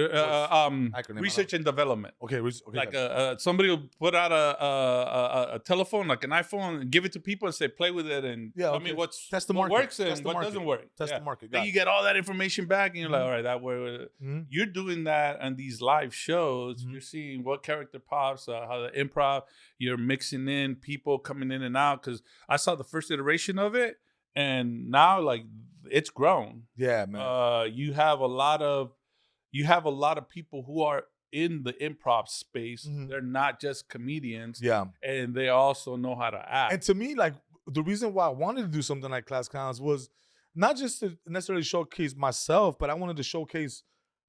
[SPEAKER 3] research and development.
[SPEAKER 1] Okay.
[SPEAKER 3] Like somebody will put out a telephone, like an iPhone, and give it to people and say, play with it and tell me what works and what doesn't work.
[SPEAKER 1] Test the market.
[SPEAKER 3] Then you get all that information back and you're like, all right, that way. You're doing that on these live shows. You're seeing what character pops, how the improv, you're mixing in people coming in and out. Because I saw the first iteration of it. And now, like, it's grown.
[SPEAKER 1] Yeah, man.
[SPEAKER 3] You have a lot of people who are in the improv space. They're not just comedians.
[SPEAKER 1] Yeah,
[SPEAKER 3] and they also know how to act.
[SPEAKER 1] And to me, like, the reason why I wanted to do something like Class Clowns was not just to necessarily showcase myself, but I wanted to showcase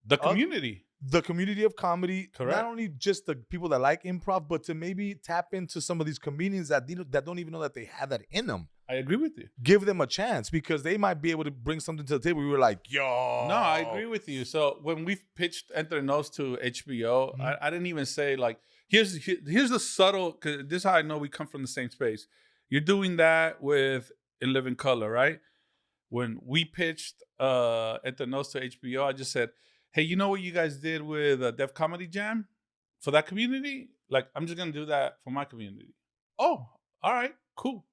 [SPEAKER 3] the community.
[SPEAKER 1] The community of comedy.
[SPEAKER 3] Correct.
[SPEAKER 1] Not only just the people that like improv, but to maybe tap into some of these comedians that don't even know that they have that in them.
[SPEAKER 3] I agree with you.
[SPEAKER 1] Give them a chance because they might be able to bring something to the table. We were like, yo.
[SPEAKER 3] No, I agree with you. So when we pitched Enter Nose to HBO, I didn't even say like, here's the subtle, because this is how I know we come from the same space. You're doing that with In Living Color, right? When we pitched Enter Nose to HBO, I just said, hey, you know what you guys did with Def Comedy Jam for that community? Like, I'm just going to do that for my community. Oh, all right, cool.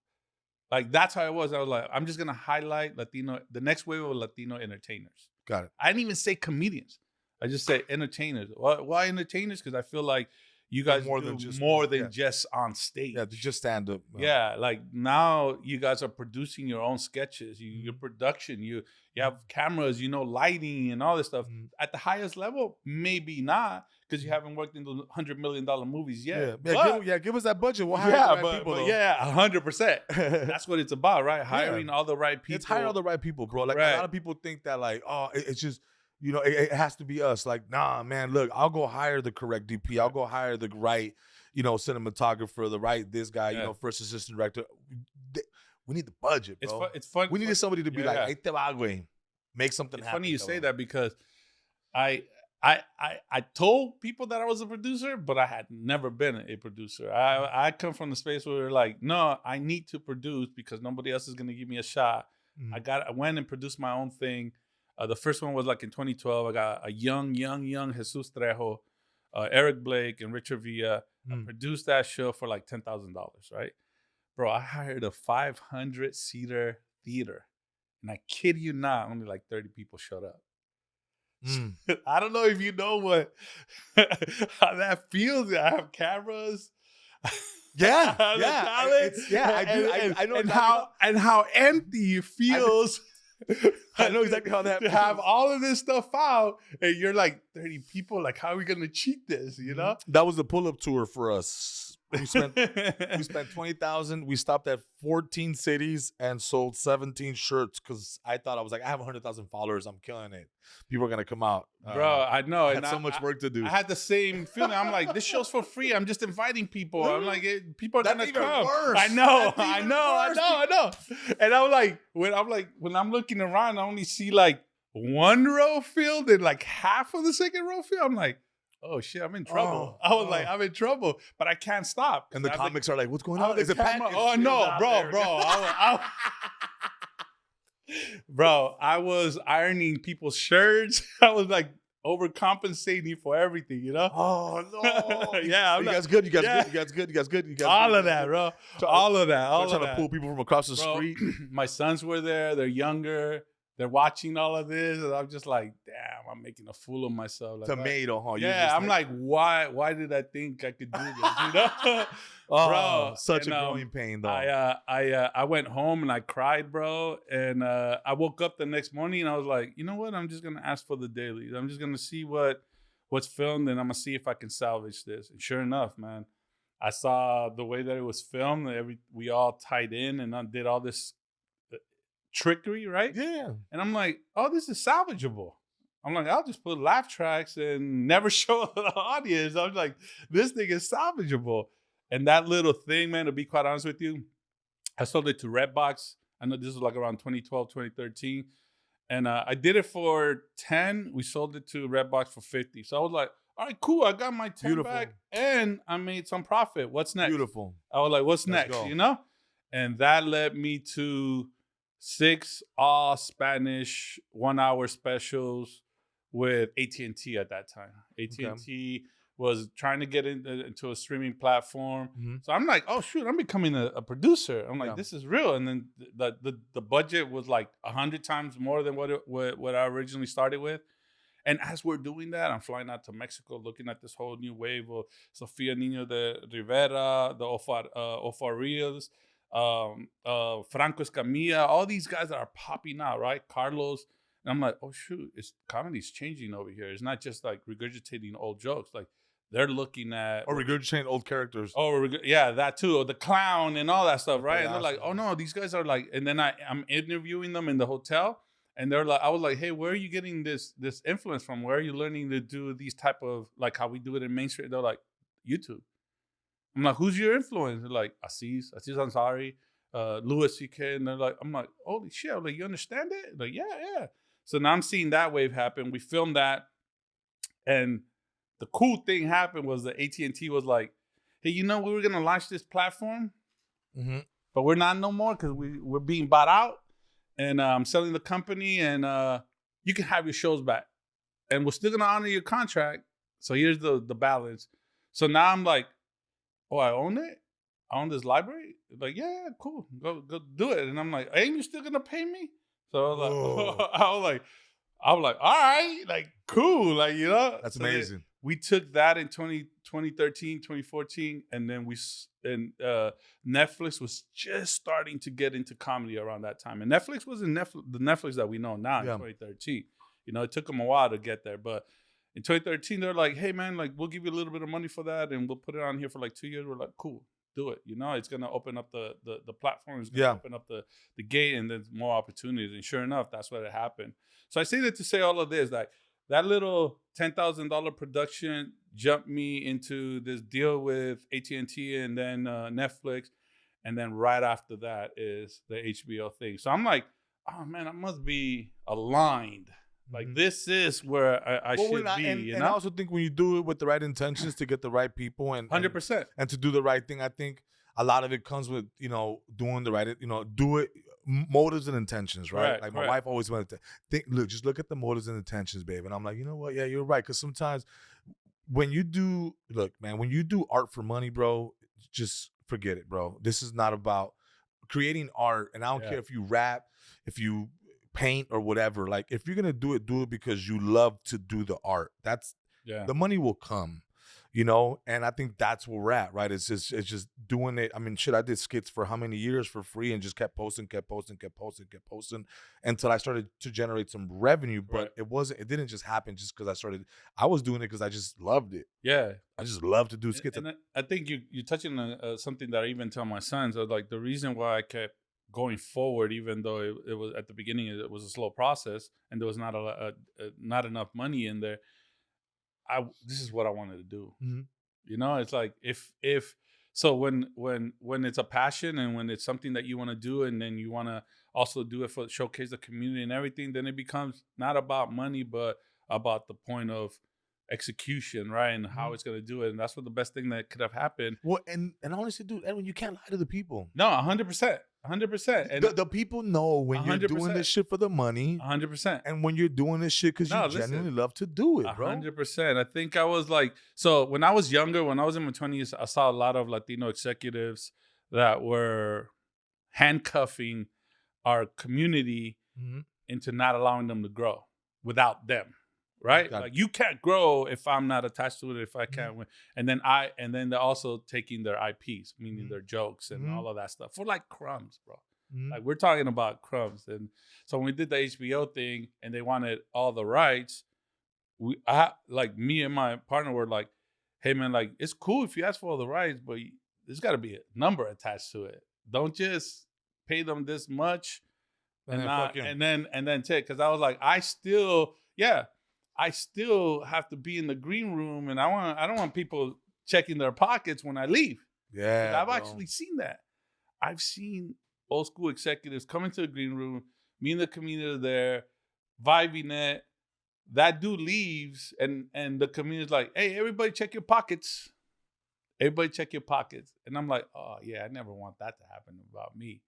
[SPEAKER 3] Like, that's how it was. I was like, I'm just going to highlight the next wave of Latino entertainers.
[SPEAKER 1] Got it.
[SPEAKER 3] I didn't even say comedians. I just say entertainers. Why entertainers? Because I feel like you guys
[SPEAKER 1] more
[SPEAKER 3] do
[SPEAKER 1] than just
[SPEAKER 3] more
[SPEAKER 1] one,
[SPEAKER 3] than
[SPEAKER 1] yeah.
[SPEAKER 3] just on stage.
[SPEAKER 1] Yeah, just stand up.
[SPEAKER 3] Yeah, like now you guys are producing your own sketches, your production, you have cameras, lighting and all this stuff. At the highest level, maybe not, because you haven't worked in the $100 million movies yet.
[SPEAKER 1] Give us that budget. We'll hire the right people.
[SPEAKER 3] But 100%. That's what it's about, right? Hiring all the right people.
[SPEAKER 1] It's hire all the right people, bro. Like a lot of people think that, like, oh, it's just, it has to be us. Like, nah, man. Look, I'll go hire the correct DP. I'll go hire the right, cinematographer, the right this guy, first assistant director. We need the budget, bro.
[SPEAKER 3] It's fun.
[SPEAKER 1] We needed somebody to be like, "Hey, te va, güey. Make something happen."
[SPEAKER 3] It's funny you say that, because I told people that I was a producer, but I had never been a producer. I come from the space where we're like, no, I need to produce because nobody else is going to give me a shot. I went and produced my own thing. The first one was like in 2012. I got a young Jesus Trejo, Eric Blake, and Richard Villa. I produced that show for like $10,000, right? Bro, I hired a 500-seater theater. And I kid you not, only like 30 people showed up. I don't know if you know how that feels. I have cameras.
[SPEAKER 1] Yeah,
[SPEAKER 3] I know how empty it feels.
[SPEAKER 1] I know exactly how that
[SPEAKER 3] to have all of this stuff out, and you're like 30 people. Like, how are we gonna cheat this?
[SPEAKER 1] That was the pull-up tour for us. We spent $20,000. We stopped at 14 cities and sold 17 shirts because I thought, I was like, I have 100,000 followers. I'm killing it. People are gonna come out,
[SPEAKER 3] bro. I know.
[SPEAKER 1] I had so much work to do.
[SPEAKER 3] I had the same feeling. I'm like, this show's for free. I'm just inviting people. I'm like, people are gonna come.
[SPEAKER 1] Worse.
[SPEAKER 3] I know. And I'm like, when I'm looking around, I only see like one row filled and like half of the second row filled. I'm like, oh shit, I'm in trouble. I was like, I'm in trouble, but I can't stop.
[SPEAKER 1] And the comics are like, what's going on?
[SPEAKER 3] Is it oh no, bro. Bro, I was ironing people's shirts. I was like overcompensating for everything,
[SPEAKER 1] Oh no.
[SPEAKER 3] Yeah,
[SPEAKER 1] you guys good. You guys good.
[SPEAKER 3] All of that, bro. All of that.
[SPEAKER 1] Trying to pull people from across the street.
[SPEAKER 3] My sons were there. They're younger. They're watching all of this, and I'm just like, damn, I'm making a fool of myself. Like,
[SPEAKER 1] tomato, huh?
[SPEAKER 3] Yeah, I'm like, why did I think I could do this? Bro,
[SPEAKER 1] such a growing pain, though.
[SPEAKER 3] I went home and I cried, bro. And I woke up the next morning and I was like, you know what? I'm just gonna ask for the dailies. I'm just gonna see what's filmed, and I'm gonna see if I can salvage this. And sure enough, man, I saw the way that it was filmed. We all tied in and did all this trickery, right?
[SPEAKER 1] Yeah.
[SPEAKER 3] And I'm like, oh, this is salvageable. I'm like, I'll just put laugh tracks and never show the audience. I'm like, this thing is salvageable. And that little thing, man, to be quite honest with you, I sold it to Redbox. I know this was like around 2012, 2013. And I did it for 10. We sold it to Redbox for 50. So I was like, all right, cool. I got my 10 back and I made some profit. What's next?
[SPEAKER 1] Beautiful.
[SPEAKER 3] I was like, what's next?
[SPEAKER 1] Go.
[SPEAKER 3] And that led me to 6 all Spanish 1-hour specials with AT&T at that time. AT&T was trying to get into a streaming platform. So I'm like, oh shoot, I'm becoming a producer. I'm like, this is real. And then the budget was like 100 times more than what I originally started with. And as we're doing that, I'm flying out to Mexico, looking at this whole new wave of Sofia Niño de Rivera, the Ofarios, Franco Escamilla, all these guys that are popping out, right? Carlos. And I'm like, oh shoot, comedy's changing over here. It's not just like regurgitating old jokes. Like they're looking at
[SPEAKER 1] or regurgitating old characters.
[SPEAKER 3] Oh, yeah, that too. Or the clown and all that stuff, right? And they're like, oh no, these guys are like. And then I'm interviewing them in the hotel, and they're like, I was like, hey, where are you getting this influence from? Where are you learning to do these type of like how we do it in Main Street? They're like, YouTube. I'm like, who's your influence? They're like, Aziz Ansari, Louis C.K. And they're like, I'm like, holy shit. I'm like, you understand it? Like, yeah. So now I'm seeing that wave happen. We filmed that. And the cool thing happened was that AT&T was like, hey, we were going to launch this platform, but we're not no more because we're being bought out. And I'm selling the company, and you can have your shows back. And we're still going to honor your contract. So here's the balance. So now I'm like, oh, I own it? I own this library? Like, yeah, cool. Go do it. And I'm like, ain't you still going to pay me? So I was like, all right, like, cool. Like,
[SPEAKER 1] That's amazing.
[SPEAKER 3] we took that in 2013, 2014, and then Netflix was just starting to get into comedy around that time. And Netflix wasn't the Netflix that we know now in 2013. You know, it took them a while to get there. But in 2013, they're like, hey, man, like, we'll give you a little bit of money for that, and we'll put it on here for like 2 years. We're like, cool, do it. You know, it's going to open up the platform. It's going to open up the gate, and there's more opportunities. And sure enough, that's what happened. So I say that to say all of this, like, that little $10,000 production jumped me into this deal with AT&T and then Netflix. And then right after that is the HBO thing. So I'm like, oh, man, I must be aligned. Like, this is where I should be.
[SPEAKER 1] And I also think when you do it with the right intentions to get the right people and
[SPEAKER 3] 100%.
[SPEAKER 1] And to do the right thing, I think a lot of it comes with, doing the right, do it. Motives and intentions, right? Like my wife always wanted to think, just look at the motives and intentions, babe. And I'm like, you know what? Yeah, you're right. Because sometimes when you do art for money, bro, just forget it, bro. This is not about creating art. And I don't care if you rap, if you paint or whatever. Like, if you're gonna do it because you love to do the art. That's the money will come. And I think that's where we're at, right? It's just doing it. I mean, shit, I did skits for how many years for free and just kept posting until I started to generate some revenue. But it didn't just happen just because I was doing it because I just loved it.
[SPEAKER 3] Yeah.
[SPEAKER 1] I just love to do skits.
[SPEAKER 3] And I think you're touching on something that I even tell my sons, like, the reason why I kept going forward, even though it was at the beginning, it was a slow process and there was not enough money in there. This is what I wanted to do. Mm-hmm. It's like so when it's a passion and when it's something that you want to do and then you want to also do it for showcase the community and everything, then it becomes not about money but about the point of execution, right? And how it's going to do it. And that's what the best thing that could have happened.
[SPEAKER 1] Well, and honestly, dude, Edwin, you can't lie to the people.
[SPEAKER 3] No, 100%. 100%. And
[SPEAKER 1] the people know when 100%. You're doing this shit for the money.
[SPEAKER 3] 100%.
[SPEAKER 1] And when you're doing this shit because you genuinely love to do it, bro.
[SPEAKER 3] 100%. I think I was like, so when I was younger, when I was in my 20s, I saw a lot of Latino executives that were handcuffing our community into not allowing them to grow without them. Right? Like, you can't grow if I'm not attached to it, if I can't win. And then they're also taking their IPs, meaning their jokes and all of that stuff for like crumbs, bro. Like, we're talking about crumbs. And so when we did the HBO thing and they wanted all the rights, me and my partner were like, hey man, like, it's cool if you ask for all the rights, but there's got to be a number attached to it. Don't just pay them this much and then take. Because I was like, I still have to be in the green room, and I don't want people checking their pockets when I leave.
[SPEAKER 1] Yeah,
[SPEAKER 3] I've actually seen that. I've seen old school executives come into the green room, me and the community there, vibing it. That dude leaves, and the community's like, "Hey, everybody, check your pockets. Everybody, check your pockets." And I'm like, "Oh yeah, I never want that to happen about me.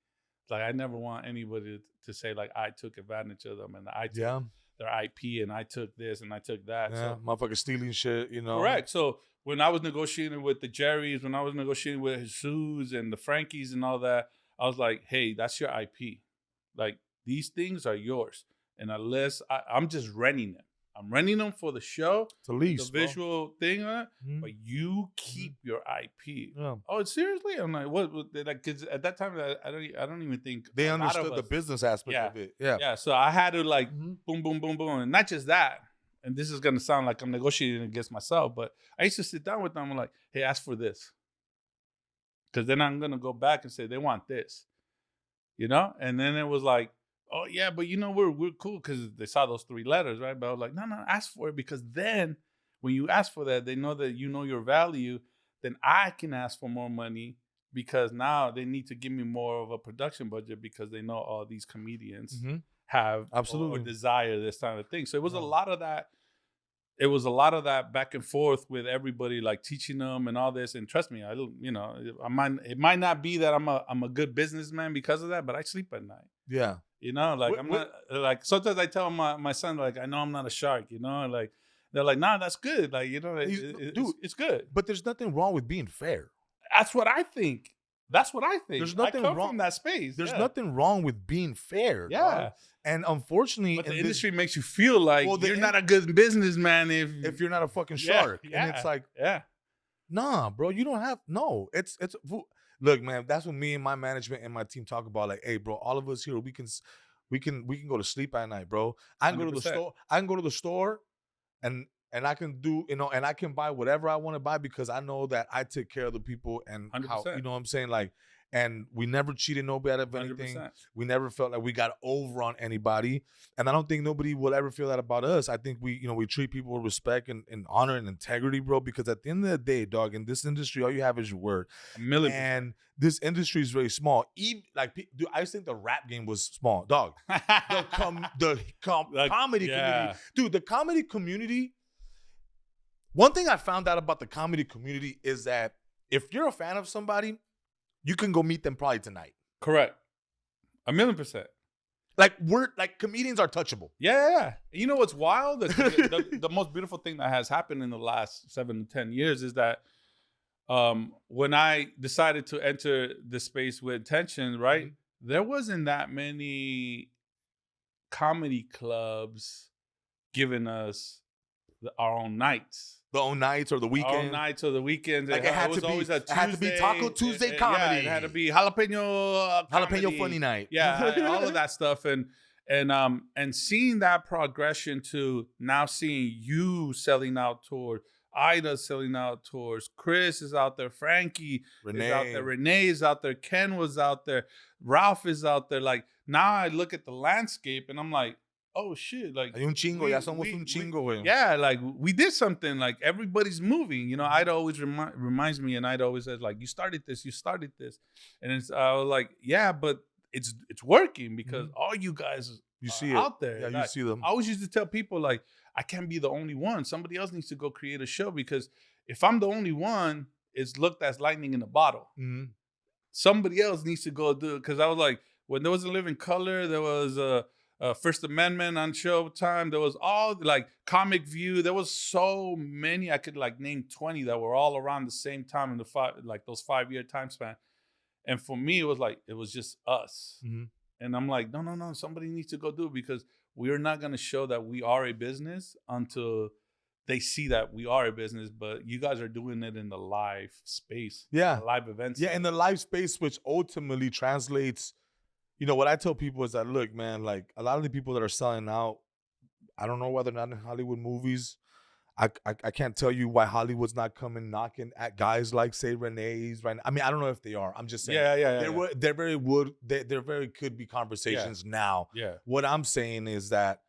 [SPEAKER 3] Like, I never want anybody to say like I took advantage of them and I took their IP and I took this and I took that."
[SPEAKER 1] Yeah,
[SPEAKER 3] so,
[SPEAKER 1] motherfucker stealing shit,
[SPEAKER 3] Correct. So when I was negotiating with the Jerrys, when I was negotiating with Jesus and the Frankies and all that, I was like, hey, that's your IP. Like, these things are yours. And unless I'm just renting them. I'm renting them for the show,
[SPEAKER 1] it's a lease,
[SPEAKER 3] the visual thing on it, but you keep your IP.
[SPEAKER 1] Yeah.
[SPEAKER 3] Oh, seriously? I'm like, what? Like, because at that time, I don't even think
[SPEAKER 1] they understood the business aspect of it. Yeah,
[SPEAKER 3] yeah. So I had to like boom, boom, boom, boom, and not just that. And this is gonna sound like I'm negotiating against myself, but I used to sit down with them. I'm like, hey, ask for this, because then I'm gonna go back and say they want this, And then it was like, oh yeah, but we're cool because they saw those 3 letters, right? But I was like, no, ask for it, because then when you ask for that, they know that you know your value. Then I can ask for more money because now they need to give me more of a production budget because they know all these comedians have
[SPEAKER 1] absolutely
[SPEAKER 3] or desire this kind of thing. So it was a lot of that. It was a lot of that back and forth with everybody, like teaching them and all this. And trust me, it might not be that I'm a good businessman because of that, but I sleep at night.
[SPEAKER 1] Yeah.
[SPEAKER 3] I'm not like, sometimes I tell my son, like, I know I'm not a shark, like they're like, nah, that's good. Like, dude, it's good.
[SPEAKER 1] But there's nothing wrong with being fair.
[SPEAKER 3] That's what I think. That's what I think.
[SPEAKER 1] There's nothing
[SPEAKER 3] I come
[SPEAKER 1] wrong
[SPEAKER 3] from that space.
[SPEAKER 1] There's nothing wrong with being fair.
[SPEAKER 3] Yeah.
[SPEAKER 1] Dog. And unfortunately,
[SPEAKER 3] but the industry makes you feel like you're not a good businessman
[SPEAKER 1] if you're not a fucking shark. And it's like, nah, bro, you don't have it's look, man, that's what me and my management and my team talk about. Like, hey, bro, all of us here, we can go to sleep at night, bro. I can 100%. Go to the store. I can go to the store and I can do, and I can buy whatever I want to buy because I know that I take care of the people and
[SPEAKER 3] 100%.
[SPEAKER 1] how, you know what I'm saying? Like, and we never cheated nobody out of anything. 100%. We never felt like we got over on anybody. And I don't think nobody will ever feel that about us. I think we treat people with respect and honor and integrity, bro, because at the end of the day, dog, in this industry, all you have is your word. And this industry is very small. Even, like, dude, I just think the rap game was small, dog. The comedy community. Dude, the comedy community, one thing I found out about the comedy community is that if you're a fan of somebody, you can go meet them probably tonight.
[SPEAKER 3] Correct. 1,000,000%.
[SPEAKER 1] Like comedians are touchable.
[SPEAKER 3] Yeah. You know what's wild? The most beautiful thing that has happened in the last 7 to 10 years is that when I decided to enter the space with intention, right? Mm-hmm. There wasn't that many comedy clubs giving us our own nights.
[SPEAKER 1] The own nights or the weekend.
[SPEAKER 3] Our own nights or the weekends.
[SPEAKER 1] Like it had to be Taco Tuesday comedy.
[SPEAKER 3] Yeah, it had to be jalapeno
[SPEAKER 1] funny night.
[SPEAKER 3] Yeah, all of that stuff. And seeing that progression to now seeing you selling out tours, Ida selling out tours, Chris is out there, Frankie is out there, Renee is out there, Ken was out there, Ralph is out there. Like, now I look at the landscape and I'm like, oh shit, like
[SPEAKER 1] hay un chingo, ya somos un chingo, güey.
[SPEAKER 3] Yeah, like we did something, like everybody's moving. You know, Ida always reminds me, and Ida always says, like, you started this. And I was like, yeah, but it's working because all you guys
[SPEAKER 1] see
[SPEAKER 3] out there.
[SPEAKER 1] Yeah, you see them.
[SPEAKER 3] I always used to tell people, like, I can't be the only one. Somebody else needs to go create a show, because if I'm the only one, it's looked as lightning in a bottle. Mm-hmm. Somebody else needs to go do it. Because I was like, when there was a Living Color, there was First Amendment on Showtime. There was all like Comic View. There was so many. I could like name 20 that were all around the same time in those 5-year time span. And for me, it was just us. Mm-hmm. And I'm like, no, somebody needs to go do it, because we're not going to show that we are a business until they see that we are a business. But you guys are doing it in the live space.
[SPEAKER 1] Yeah.
[SPEAKER 3] The live events.
[SPEAKER 1] Yeah, in the live space, which ultimately translates. You know, what I tell people is that, look, man, like a lot of the people that are selling out, I don't know whether or not in Hollywood movies. I can't tell you why Hollywood's not coming knocking at guys like, say, Renee's right now. I mean, I don't know if they are. I'm just saying. There very could be conversations now.
[SPEAKER 3] Yeah.
[SPEAKER 1] What I'm saying is that,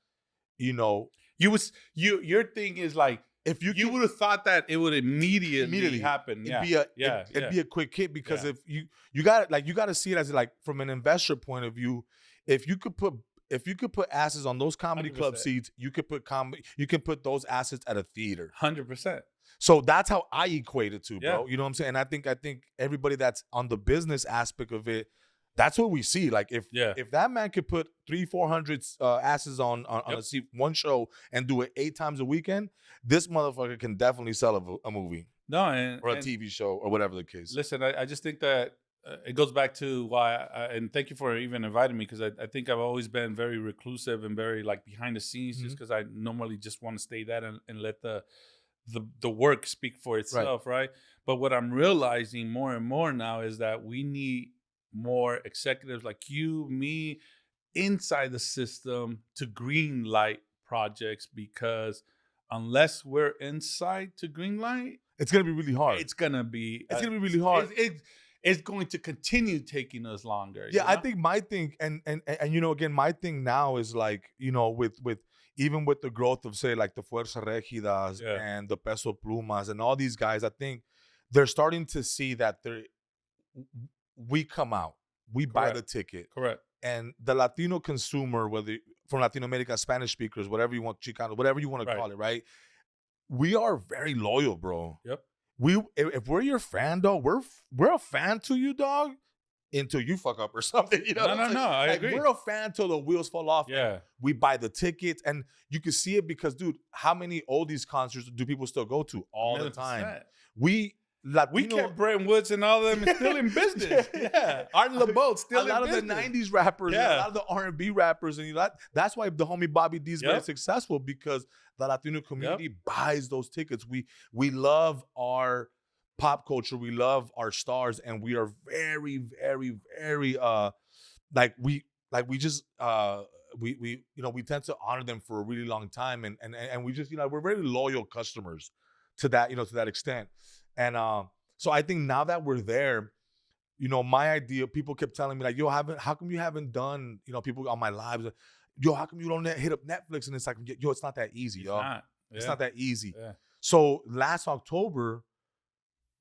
[SPEAKER 1] you know,
[SPEAKER 3] your thing is like, if you would have thought that it would immediately happen.
[SPEAKER 1] It'd be a quick hit, because if you got to see it as like from an investor point of view. If you could put asses on those comedy 100%. Club seats, you can put those assets at a theater.
[SPEAKER 3] 100%.
[SPEAKER 1] So that's how I equate it to, bro. You know what I'm saying? And I think everybody that's on the business aspect of it, that's what we see. Like if that man could put 300-400 asses on a seat, one show, and do it 8 times a weekend, this motherfucker can definitely sell a movie.
[SPEAKER 3] No,
[SPEAKER 1] or a TV show, or whatever the case.
[SPEAKER 3] Listen, I just think that it goes back to why, and thank you for even inviting me, because I think I've always been very reclusive and very like behind the scenes, just because I normally just want to stay that and let the work speak for itself, right? But what I'm realizing more and more now is that we need more executives like you, me, inside the system to green light projects,
[SPEAKER 1] because
[SPEAKER 3] unless we're inside to green light,
[SPEAKER 1] it's gonna be really hard.
[SPEAKER 3] It's gonna be
[SPEAKER 1] really hard.
[SPEAKER 3] It's going to continue taking us longer.
[SPEAKER 1] Yeah, you know? I think my thing, and you know, again, my thing now is like, you know, with even with the growth of, say, like the Fuerza Regidas and the Peso Plumas and all these guys, I think they're starting to see that we come out, we buy the ticket.
[SPEAKER 3] Correct.
[SPEAKER 1] And the Latino consumer, whether from Latin America, Spanish speakers, whatever you want, Chicano, whatever you want to call it, right? We are very loyal, bro.
[SPEAKER 3] Yep.
[SPEAKER 1] If we're your fan, dog, we're a fan to you, dog, until you fuck up or something. You know?
[SPEAKER 3] No, I agree.
[SPEAKER 1] We're a fan till the wheels fall off.
[SPEAKER 3] Yeah.
[SPEAKER 1] We buy the tickets, and you can see it because, dude, how many oldies concerts do people still go to all 100%. The time? Latino,
[SPEAKER 3] we kept Brent Woods and all of them still in business. Yeah. Art LeBeau still in business.
[SPEAKER 1] A lot of the 90s rappers, and a lot of the R&B rappers, and that's why the homie Bobby D is very successful, because the Latino community buys those tickets. We love our pop culture. We love our stars, and we are very, very, very we tend to honor them for a really long time, and we just we're very loyal customers to that to that extent. And so I think now that we're there, my idea, people kept telling me like, yo, how come you haven't done, people on my lives, yo, how come you don't hit up Netflix? And it's like, yo, it's not that easy, yo. It's not that easy. Yeah. So last October,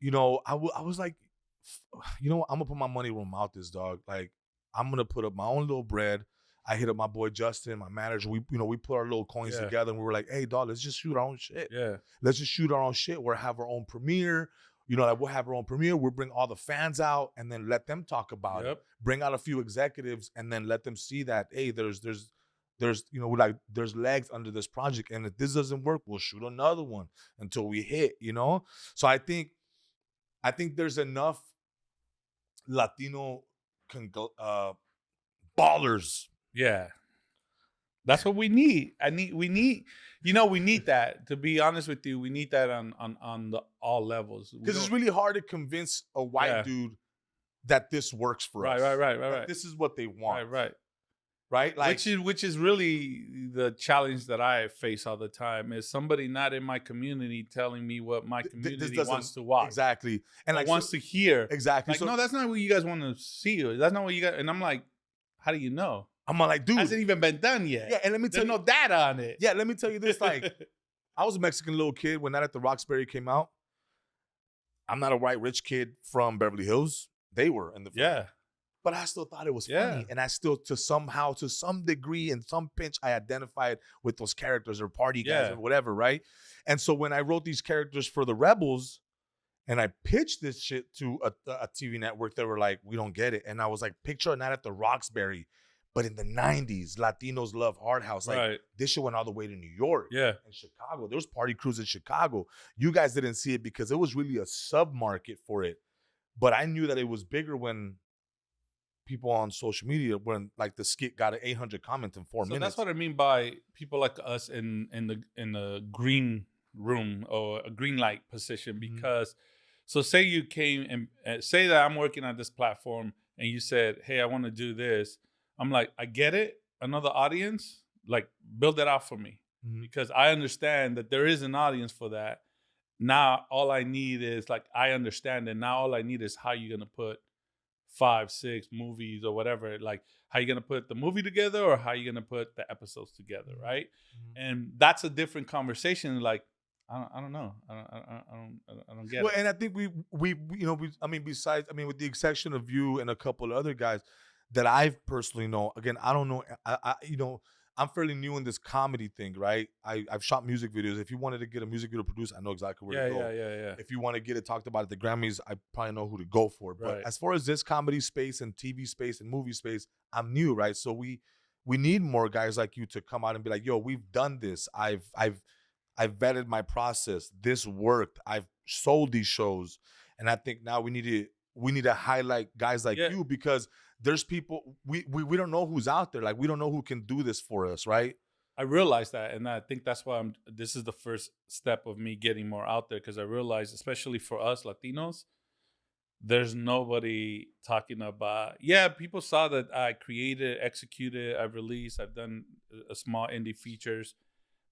[SPEAKER 1] I was like, I'm gonna put my money where my mouth is, dog. Like, I'm gonna put up my own little bread. I hit up my boy Justin, my manager. We put our little coins together, and we were like, hey, dog, let's just shoot our own shit. Yeah. Let's just shoot our own shit. We'll have our own premiere. We'll have our own premiere. We'll bring all the fans out and then let them talk about it. Bring out a few executives and then let them see that, hey, there's legs under this project. And if this doesn't work, we'll shoot another one until we hit, So I think there's enough Latino ballers.
[SPEAKER 3] Yeah. That's what we need. We need that. To be honest with you, we need that on all levels.
[SPEAKER 1] Because it's really hard to convince a white dude that this works for us.
[SPEAKER 3] Right.
[SPEAKER 1] This is what they want.
[SPEAKER 3] Right. Like, which is really the challenge that I face all the time, is somebody not in my community telling me what my community wants to watch.
[SPEAKER 1] Exactly. And
[SPEAKER 3] wants to hear.
[SPEAKER 1] Exactly.
[SPEAKER 3] Like, no, that's not what you guys want to see. That's not what you guys. And I'm like, how do you know?
[SPEAKER 1] I'm like, dude,
[SPEAKER 3] hasn't even been done yet.
[SPEAKER 1] Yeah, and let me tell you,
[SPEAKER 3] no data on it.
[SPEAKER 1] Yeah, let me tell you this. Like, I was a Mexican little kid when Night at the Roxbury came out. I'm not a white rich kid from Beverly Hills. They were in the film. Yeah. But I still thought it was funny. And I still, to some degree, in some pinch, I identified with those characters or party guys or whatever, right? And so when I wrote these characters for the Rebels and I pitched this shit to a TV network, they were like, we don't get it. And I was like, picture a Night at the Roxbury. But in the 90s, Latinos love Hard House. Like, this shit went all the way to New York and Chicago. There was party crews in Chicago. You guys didn't see it because it was really a sub-market for it. But I knew that it was bigger when people on social media, when like the skit got an 800 comments in 4 minutes.
[SPEAKER 3] That's what I mean by people like us in the green room or a green light position. Because, so say you came and say that I'm working on this platform and you said, hey, I want to do this. I'm like, I get it. Another audience, like, build that out for me. Because I understand that there is an audience for that. Now, all I need is, like, I understand it. Now, all I need is how you're going to put 5, 6 movies or whatever. Like, how you going to put the movie together or how you going to put the episodes together, right? And that's a different conversation. Like, I don't know. I don't get it.
[SPEAKER 1] Well, and I think we besides, with the exception of you and a couple of other guys that I've personally know, again, I don't know, I'm fairly new in this comedy thing, right? I've shot music videos. If you wanted to get a music video produced, I know exactly where to go.
[SPEAKER 3] Yeah.
[SPEAKER 1] If you want to get it talked about at the Grammys, I probably know who to go for. But as far as this comedy space and TV space and movie space, I'm new, right? So we need more guys like you to come out and be like, yo, we've done this. I've vetted my process. This worked. I've sold these shows. And I think now we need to highlight guys like you, because there's people we don't know who's out there. Like, we don't know who can do this for us, right?
[SPEAKER 3] I realize that, and I think that's why this is the first step of me getting more out there, because I realize, especially for us Latinos, there's nobody talking about. Yeah, people saw that I created, executed, I've released, I've done a small indie features,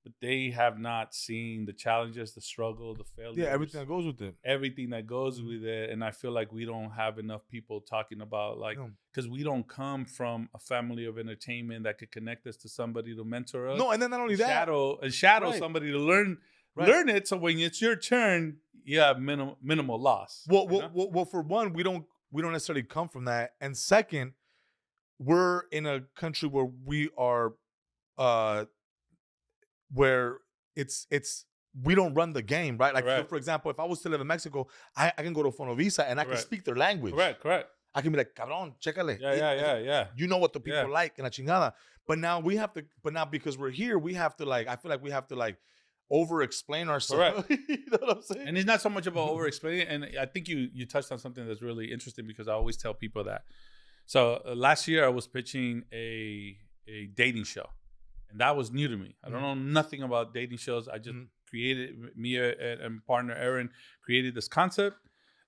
[SPEAKER 3] but they have not seen the challenges, the struggle, the failures.
[SPEAKER 1] Yeah, everything that goes with it.
[SPEAKER 3] Everything that goes with it. And I feel like we don't have enough people talking about, like, because we don't come from a family of entertainment that could connect us to somebody to mentor us.
[SPEAKER 1] No, and then not only that.
[SPEAKER 3] Shadow somebody to learn it, so when it's your turn, you have minimal loss.
[SPEAKER 1] Well, for one, we don't necessarily come from that. And second, we're in a country where we are where it's we don't run the game, right? Like, for example, if I was to live in Mexico, I can go to Fonovisa and I can speak their language.
[SPEAKER 3] Correct.
[SPEAKER 1] I can be like, cabrón, chécale.
[SPEAKER 3] Yeah.
[SPEAKER 1] You know what the people like in la chingada. But now because we're here, we have to, like, I feel like we have to, like, over-explain ourselves. You know what I'm saying?
[SPEAKER 3] And it's not so much about over-explaining. And I think you touched on something that's really interesting because I always tell people that. So last year I was pitching a dating show, and that was new to me. I don't know nothing about dating shows. I just created, me and partner Aaron created this concept,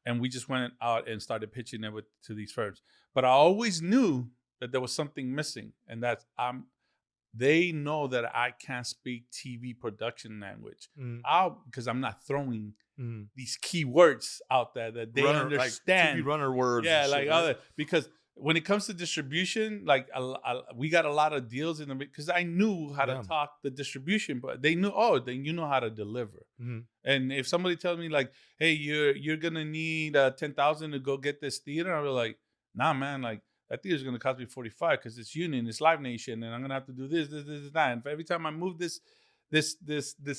[SPEAKER 3] and we just went out and started pitching it to these firms. But I always knew that there was something missing, and that's they know that I can't speak TV production language because I'm not throwing these key words out there that they understand.
[SPEAKER 1] Like TV runner words.
[SPEAKER 3] Yeah,
[SPEAKER 1] like all that.
[SPEAKER 3] Because when it comes to distribution, like we got a lot of deals in the because I knew how to talk the distribution, but they knew, then you know how to deliver. And if somebody tells me like, hey, you're gonna need 10,000 to go get this theater, I'll be like, nah, man, like that theater's gonna cost me 45 because it's Union, it's Live Nation, and I'm gonna have to do this, that. And every time I move this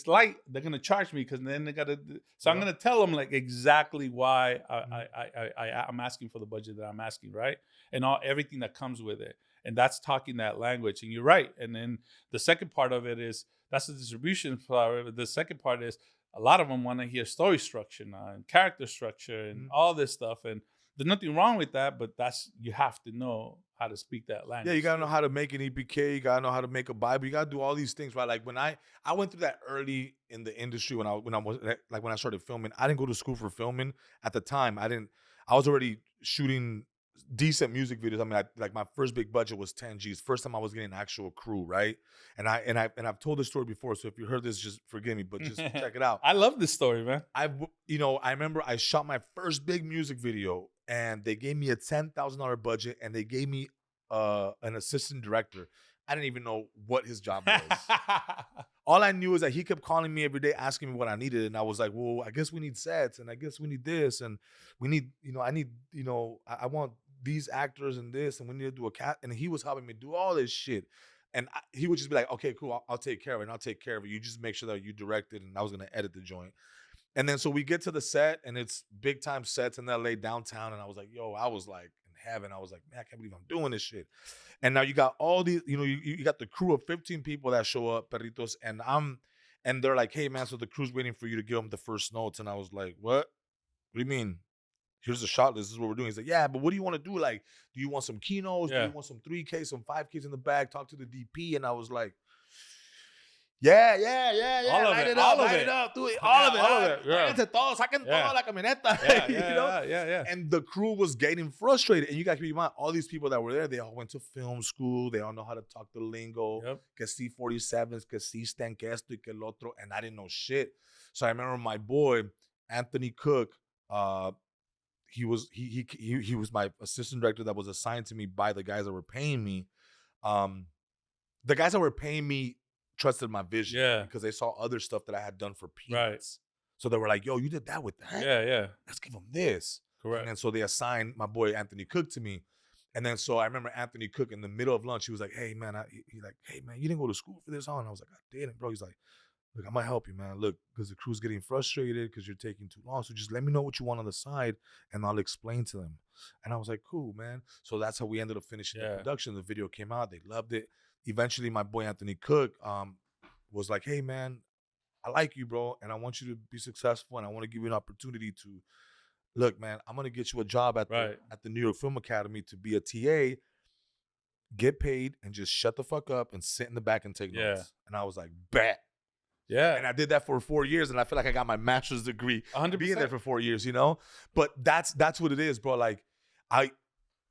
[SPEAKER 3] light, they're gonna charge me because then they gotta. So I'm gonna tell them like exactly why I'm asking for the budget that I'm asking, right? And everything that comes with it, and that's talking that language. And you're right. And then the second part of it is that's the distribution part. The second part is a lot of them want to hear story structure now and character structure and all this stuff. And there's nothing wrong with that, but you have to know how to speak that language.
[SPEAKER 1] Yeah, you gotta know how to make an EPK. You gotta know how to make a Bible. You gotta do all these things, right? Like when I went through that early in the industry when I started filming. I didn't go to school for filming at the time. I was already shooting decent music videos. I mean, my first big budget was 10 G's. First time I was getting an actual crew, right? And I've told this story before, so if you heard this, just forgive me, but just check it out.
[SPEAKER 3] I love this story, man.
[SPEAKER 1] I remember I shot my first big music video, and they gave me a $10,000 budget, and they gave me an assistant director. I didn't even know what his job was. All I knew is that he kept calling me every day, asking me what I needed, and I was like, well, I guess we need sets, and I guess we need this, and we need, I want these actors and this, and we need to do a cat. And he was helping me do all this shit. And he would just be like, okay, cool, I'll take care of it, and I'll take care of it. You just make sure that you direct it, and I was going to edit the joint. And then so we get to the set, and it's big time sets in LA downtown, and I was like, I was like in heaven. I was like, man, I can't believe I'm doing this shit. And now you got all these, you got the crew of 15 people that show up, Perritos, and they're like, hey man, so the crew's waiting for you to give them the first notes. And I was like, what do you mean? Here's the shot list. This is what we're doing. He's like, yeah, but what do you want to do? Like, do you want some keynotes? Yeah. Do you want some 3K, some 5Ks in the bag? Talk to the DP. And I was like, yeah. Light it up. Do it. All of it. Yeah. Saquen toda la camioneta.
[SPEAKER 3] Yeah.
[SPEAKER 1] And the crew was getting frustrated. And you got to keep in mind, all these people that were there, they all went to film school. They all know how to talk the lingo.
[SPEAKER 3] Yep.
[SPEAKER 1] Que si 47s, que si están, que esto y que el otro. And I didn't know shit. So I remember my boy, Anthony Cook, he was my assistant director that was assigned to me by the guys that were paying me. The guys that were paying me trusted my vision because they saw other stuff that I had done for peanuts. Right. So they were like, yo, you did that with that?
[SPEAKER 3] Yeah.
[SPEAKER 1] Let's give them this.
[SPEAKER 3] Correct.
[SPEAKER 1] And then so they assigned my boy Anthony Cook to me. And then so I remember Anthony Cook in the middle of lunch, he was like, hey man, you didn't go to school for this, huh? And I was like, I didn't, bro. He's like, look, I might help you, man. Look, because the crew's getting frustrated because you're taking too long. So just let me know what you want on the side, and I'll explain to them. And I was like, cool, man. So that's how we ended up finishing the production. The video came out. They loved it. Eventually, my boy Anthony Cook was like, hey, man, I like you, bro, and I want you to be successful, and I want to give you an opportunity to, look, man, I'm going to get you a job at the New York Film Academy to be a TA, get paid, and just shut the fuck up and sit in the back and take notes. And I was like, bet.
[SPEAKER 3] Yeah.
[SPEAKER 1] And I did that for 4 years, and I feel like I got my master's degree
[SPEAKER 3] 100%.
[SPEAKER 1] Being there for 4 years, But that's what it is, bro. Like, I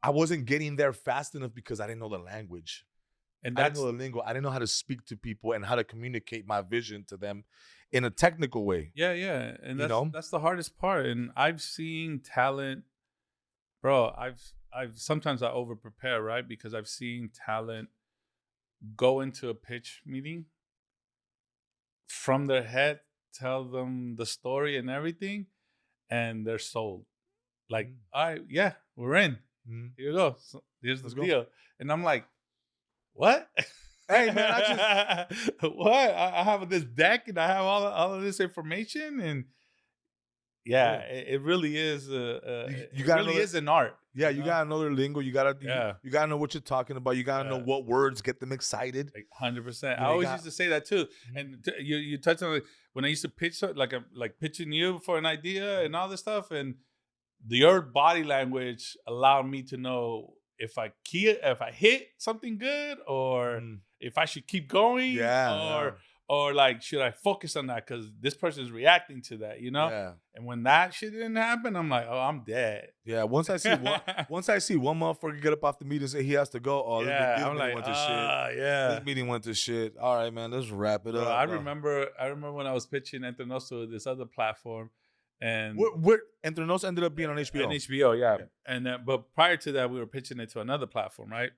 [SPEAKER 1] wasn't getting there fast enough because I didn't know the language. And I didn't know the lingo. I didn't know how to speak to people and how to communicate my vision to them in a technical way.
[SPEAKER 3] Yeah. And that's the hardest part. And I've seen talent, bro. Sometimes I over prepare, right? Because I've seen talent go into a pitch meeting, from their head, tell them the story and everything, and they're sold. Like, all right, we're in. Here you go. So here's the deal. And I'm like, what?
[SPEAKER 1] Hey, man,
[SPEAKER 3] what? I have this deck and I have all of this information, and Yeah, it really is.
[SPEAKER 1] You
[SPEAKER 3] it really is an art.
[SPEAKER 1] Yeah, you gotta know their lingo. You gotta know what you're talking about. You gotta know what words get them excited.
[SPEAKER 3] Like 100%. I always used to say that too. And you touched on it when I used to pitch, like pitching you for an idea and all this stuff, and your body language allowed me to know if I hit something good or if I should keep going or like should I focus on that because this person is reacting to that, you know?
[SPEAKER 1] Yeah.
[SPEAKER 3] And when that shit didn't happen, I'm like, oh, I'm dead.
[SPEAKER 1] Yeah. Once I see one motherfucker get up off the meeting and say he has to go, this meeting went to shit.
[SPEAKER 3] Yeah.
[SPEAKER 1] This meeting went to shit. All right, man, let's wrap it up.
[SPEAKER 3] I remember when I was pitching Entrenoso, this other platform. And
[SPEAKER 1] Entrenos ended up being on HBO.
[SPEAKER 3] On HBO, yeah. And but prior to that, we were pitching it to another platform, right?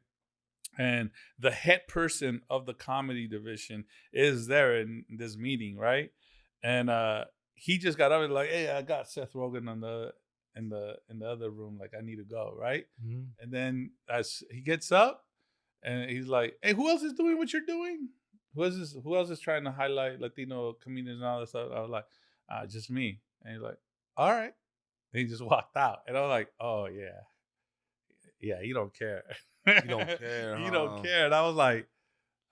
[SPEAKER 3] And the head person of the comedy division is there in this meeting, right? And he just got up and like, hey, I got Seth Rogen in the other room, like I need to go, right? Mm-hmm. And then as he gets up and he's like, hey, who else is doing what you're doing? Who else is trying to highlight Latino comedians and all that stuff? I was like, just me. And he's like, all right. And he just walked out. And I was like, oh, yeah. Yeah, you don't care.
[SPEAKER 1] You don't care.
[SPEAKER 3] You don't care. And I was like,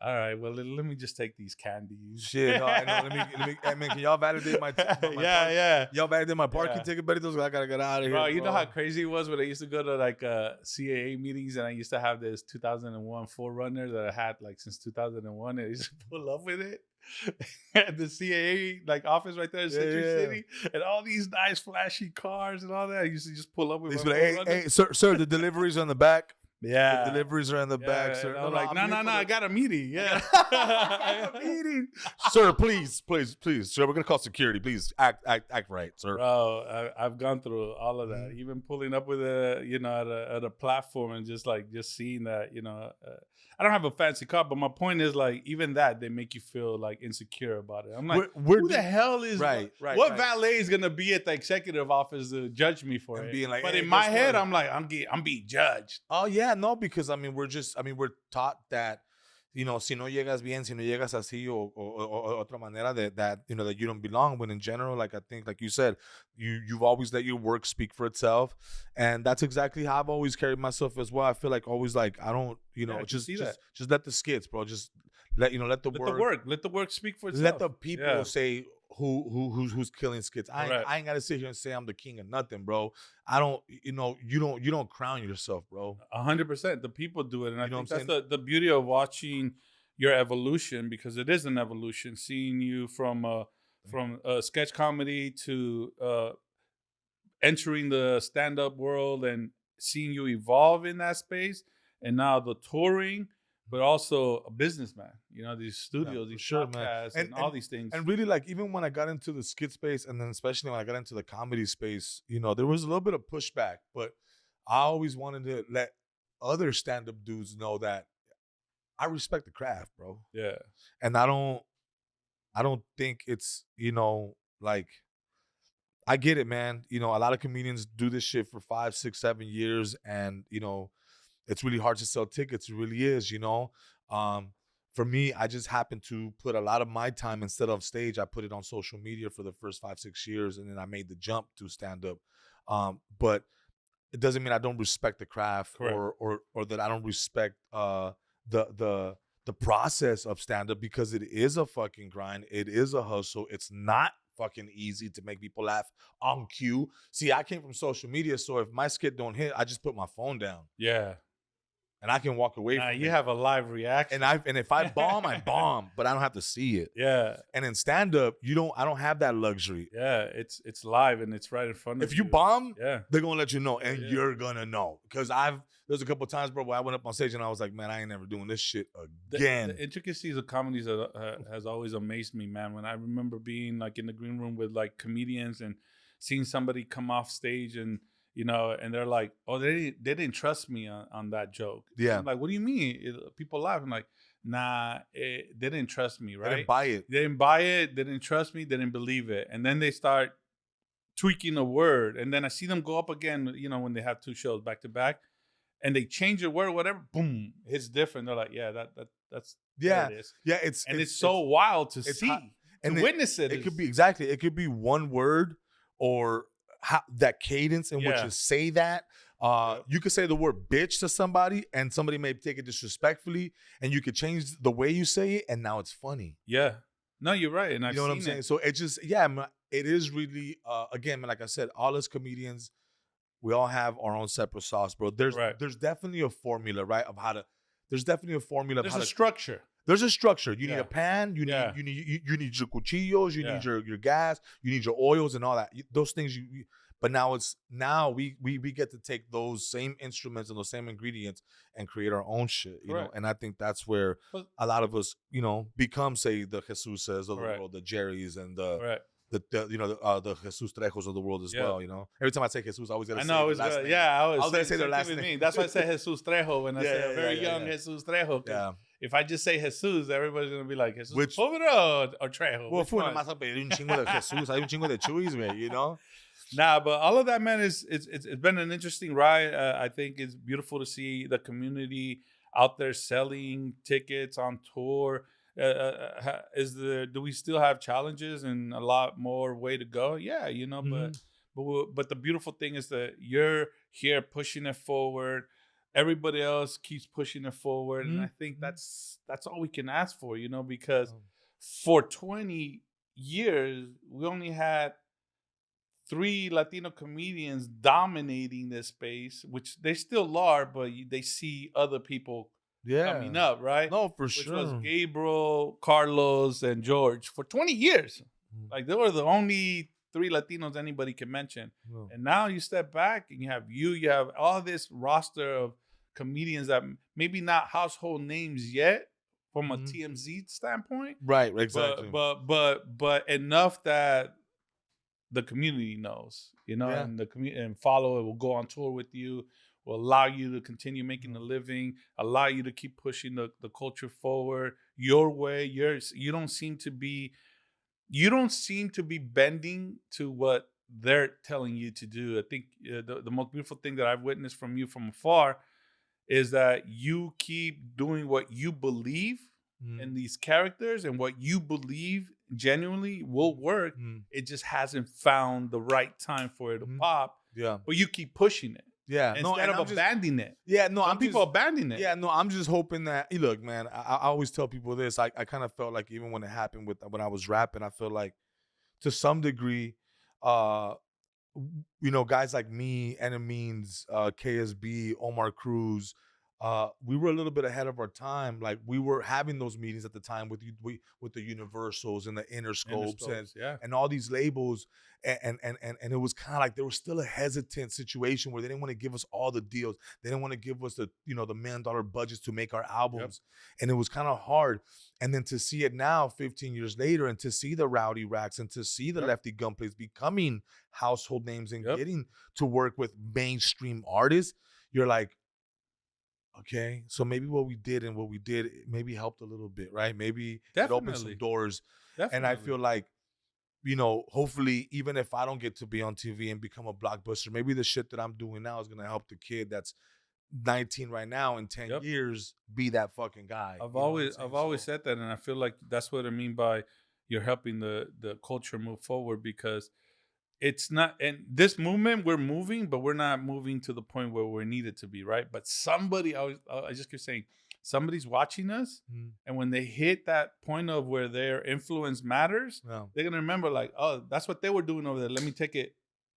[SPEAKER 3] all right, well, let me just take these candies.
[SPEAKER 1] Shit, no, I know. Let me. I mean, can y'all validate my
[SPEAKER 3] yeah.
[SPEAKER 1] Y'all validate my parking ticket, buddy? I gotta get out of here.
[SPEAKER 3] Bro, you know how crazy it was when I used to go to like CAA meetings and I used to have this 2001 4Runner that I had like since 2001 and I used to pull up with it. At the CAA like office right there in Century City, and all these nice flashy cars and all that. I used to just pull up with my
[SPEAKER 1] hey, sir, the deliveries are in the back.
[SPEAKER 3] Yeah,
[SPEAKER 1] the deliveries are in the back, sir.
[SPEAKER 3] No, I got a meeting. Yeah,
[SPEAKER 1] I got a meeting. Sir, please, sir, we're gonna call security. Please act right, sir.
[SPEAKER 3] Bro, I've gone through all of that. Even pulling up with at a platform and just seeing that, I don't have a fancy car, but my point is like even that they make you feel like insecure about it. I'm like, who the hell is what valet is gonna be at the executive office to judge me for it? Being like, but in my head, I'm like, I'm being judged.
[SPEAKER 1] Oh yeah, no, because we're taught that, si no llegas bien, si no llegas así o otra manera that you don't belong. When in general, like I think, like you said, you've always let your work speak for itself, and that's exactly how I've always carried myself as well. I feel like always like I don't, just let the skits, bro. Just let
[SPEAKER 3] the work speak for itself.
[SPEAKER 1] Let the people say who's killing skits. I ain't gotta sit here and say I'm the king of nothing, bro. I don't, you don't crown yourself, bro.
[SPEAKER 3] 100%. The people do it, and I think that's the beauty of watching your evolution, because it is an evolution. Seeing you from sketch comedy to entering the stand-up world and seeing you evolve in that space, and now the touring. But also a businessman, these studios, these podcasts, and all these things.
[SPEAKER 1] And really, like, even when I got into the skit space, and then especially when I got into the comedy space, there was a little bit of pushback. But I always wanted to let other stand-up dudes know that I respect the craft, bro.
[SPEAKER 3] Yeah.
[SPEAKER 1] And I don't think it's, like, I get it, man. A lot of comedians do this shit for 5, 6, 7 years, and it's really hard to sell tickets. It really is, For me, I just happened to put a lot of my time instead of stage. I put it on social media for the first 5, 6 years, and then I made the jump to stand up. But it doesn't mean I don't respect the craft or that I don't respect the process of stand up, because it is a fucking grind. It is a hustle. It's not fucking easy to make people laugh on cue. See, I came from social media, so if my skit don't hit, I just put my phone down.
[SPEAKER 3] Yeah.
[SPEAKER 1] And I can walk away from it.
[SPEAKER 3] You have a live reaction.
[SPEAKER 1] And if I bomb, I bomb, but I don't have to see it.
[SPEAKER 3] Yeah.
[SPEAKER 1] And in stand-up, I don't have that luxury.
[SPEAKER 3] Yeah, it's live and it's right in front of you.
[SPEAKER 1] If you bomb, they're gonna let you know, and you're gonna know. Because there's a couple times, bro, where I went up on stage and I was like, man, I ain't never doing this shit again.
[SPEAKER 3] The intricacies of comedies has always amazed me, man. When I remember being like in the green room with like comedians and seeing somebody come off stage and and they're like, oh, they didn't trust me on that joke.
[SPEAKER 1] Yeah.
[SPEAKER 3] I'm like, what do you mean? People laugh. I'm like, nah, they didn't trust me, right?
[SPEAKER 1] They didn't buy it.
[SPEAKER 3] They didn't buy it. They didn't trust me. They didn't believe it. And then they start tweaking a word. And then I see them go up again, when they have 2 shows back to back. And they change a word, whatever, boom, it's different. They're like, yeah, that's
[SPEAKER 1] yeah,
[SPEAKER 3] it is.
[SPEAKER 1] Yeah, it's
[SPEAKER 3] so wild to see,
[SPEAKER 1] and
[SPEAKER 3] witness it.
[SPEAKER 1] It could be one word or how, that cadence in which you say that. You could say the word bitch to somebody and somebody may take it disrespectfully, and you could change the way you say it and now it's funny.
[SPEAKER 3] Yeah. No, you're right. And
[SPEAKER 1] You know what I'm saying? So it just, man, it is really, again, man, like I said, all us comedians, we all have our own separate sauce, bro. There's definitely a formula, right? Of how to, there's definitely a formula.
[SPEAKER 3] There's a structure.
[SPEAKER 1] There's a structure. You need a pan. You need your cuchillos. You need your gas. You need your oils and all that. Those things but now we get to take those same instruments and those same ingredients and create our own shit. You know, and I think that's where a lot of us, become, say, the Jesuses of the world, the Jerrys and the Jesus Trejos of the world as well. Every time I say Jesus, I always gotta say their last name.
[SPEAKER 3] I was
[SPEAKER 1] gonna say their last name.
[SPEAKER 3] That's why I say Jesus Trejo when I say a very young Jesus Trejo.
[SPEAKER 1] Yeah.
[SPEAKER 3] If I just say Jesus, everybody's gonna be like, Jesus Pobre or Trejo.
[SPEAKER 1] Well, fue nomás a pedir un chingo de Jesús, hay un chingo de Chuys, man,
[SPEAKER 3] Nah, but all of that, man, it's been an interesting ride. I think it's beautiful to see the community out there selling tickets on tour. Do we still have challenges and a lot more way to go? Yeah, but the beautiful thing is that you're here pushing it forward. Everybody else keeps pushing it forward, and I think that's all we can ask for, because for 20 years we only had 3 Latino comedians dominating this space, which they still are, but they see other people coming up, right?
[SPEAKER 1] No, for sure.
[SPEAKER 3] Which was Gabriel, Carlos, and George for 20 years. Like, they were the only 3 Latinos anybody can mention. And now you step back and you have all this roster of comedians that maybe not household names yet from a TMZ standpoint.
[SPEAKER 1] Right, exactly.
[SPEAKER 3] But enough that the community knows, and the community and follow it, will go on tour with you, will allow you to continue making a living, allow you to keep pushing the culture forward your way. You don't seem to be bending to what they're telling you to do. I think the most beautiful thing that I've witnessed from you from afar is that you keep doing what you believe in these characters, and what you believe genuinely will work. It just hasn't found the right time for it to pop.
[SPEAKER 1] Yeah.
[SPEAKER 3] But you keep pushing it.
[SPEAKER 1] Yeah.
[SPEAKER 3] Instead of abandoning it.
[SPEAKER 1] Yeah. No,
[SPEAKER 3] Some people abandon it.
[SPEAKER 1] Yeah. No, I'm just hoping that, look, man, I always tell people this. I kind of felt like, even when it happened when I was rapping, I feel like to some degree, guys like me, Enemines, KSB, Omar Cruz, we were a little bit ahead of our time. Like, we were having those meetings at the time with the Universals and the Interscopes and all these labels, and it was kind of like there was still a hesitant situation where they didn't want to give us all the deals. They didn't want to give us the $1 million budgets to make our albums, and it was kind of hard. And then to see it now, 15 years later, and to see the Rowdy Racks and to see the Lefty Gunplays becoming household names and getting to work with mainstream artists, you're like, okay, so maybe what we did maybe helped a little bit, right? Maybe it opened some doors. Definitely. And I feel like, hopefully, even if I don't get to be on TV and become a blockbuster, maybe the shit that I'm doing now is going to help the kid that's 19 right now in 10 years be that fucking guy.
[SPEAKER 3] I've always said that, and I feel like that's what I mean by you're helping the culture move forward, because it's not, and this movement, we're moving, but we're not moving to the point where we're needed to be, right? But somebody, I just keep saying, somebody's watching us, and when they hit that point of where their influence matters, they're gonna remember, like, oh, that's what they were doing over there. Let me take it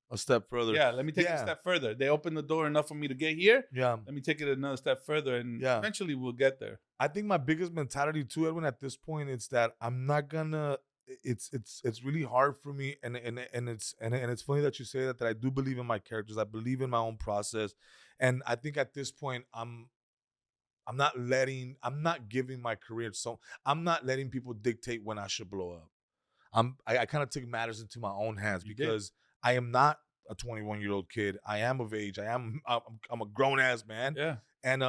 [SPEAKER 1] a step further.
[SPEAKER 3] Yeah, let me take it a step further. They opened the door enough for me to get here. Yeah, let me take it another step further, and eventually we'll get there.
[SPEAKER 1] I think my biggest mentality too, Edwin, at this point, is that I'm not gonna. It's really hard for me, and it's funny that you say that I do believe in my characters. I believe in my own process, and I think at this point I'm not giving my career, so I'm not letting people dictate when I should blow up. I kind of took matters into my own hands because I am not a 21-year-old kid. I am of age. I'm a grown ass man. Yeah. And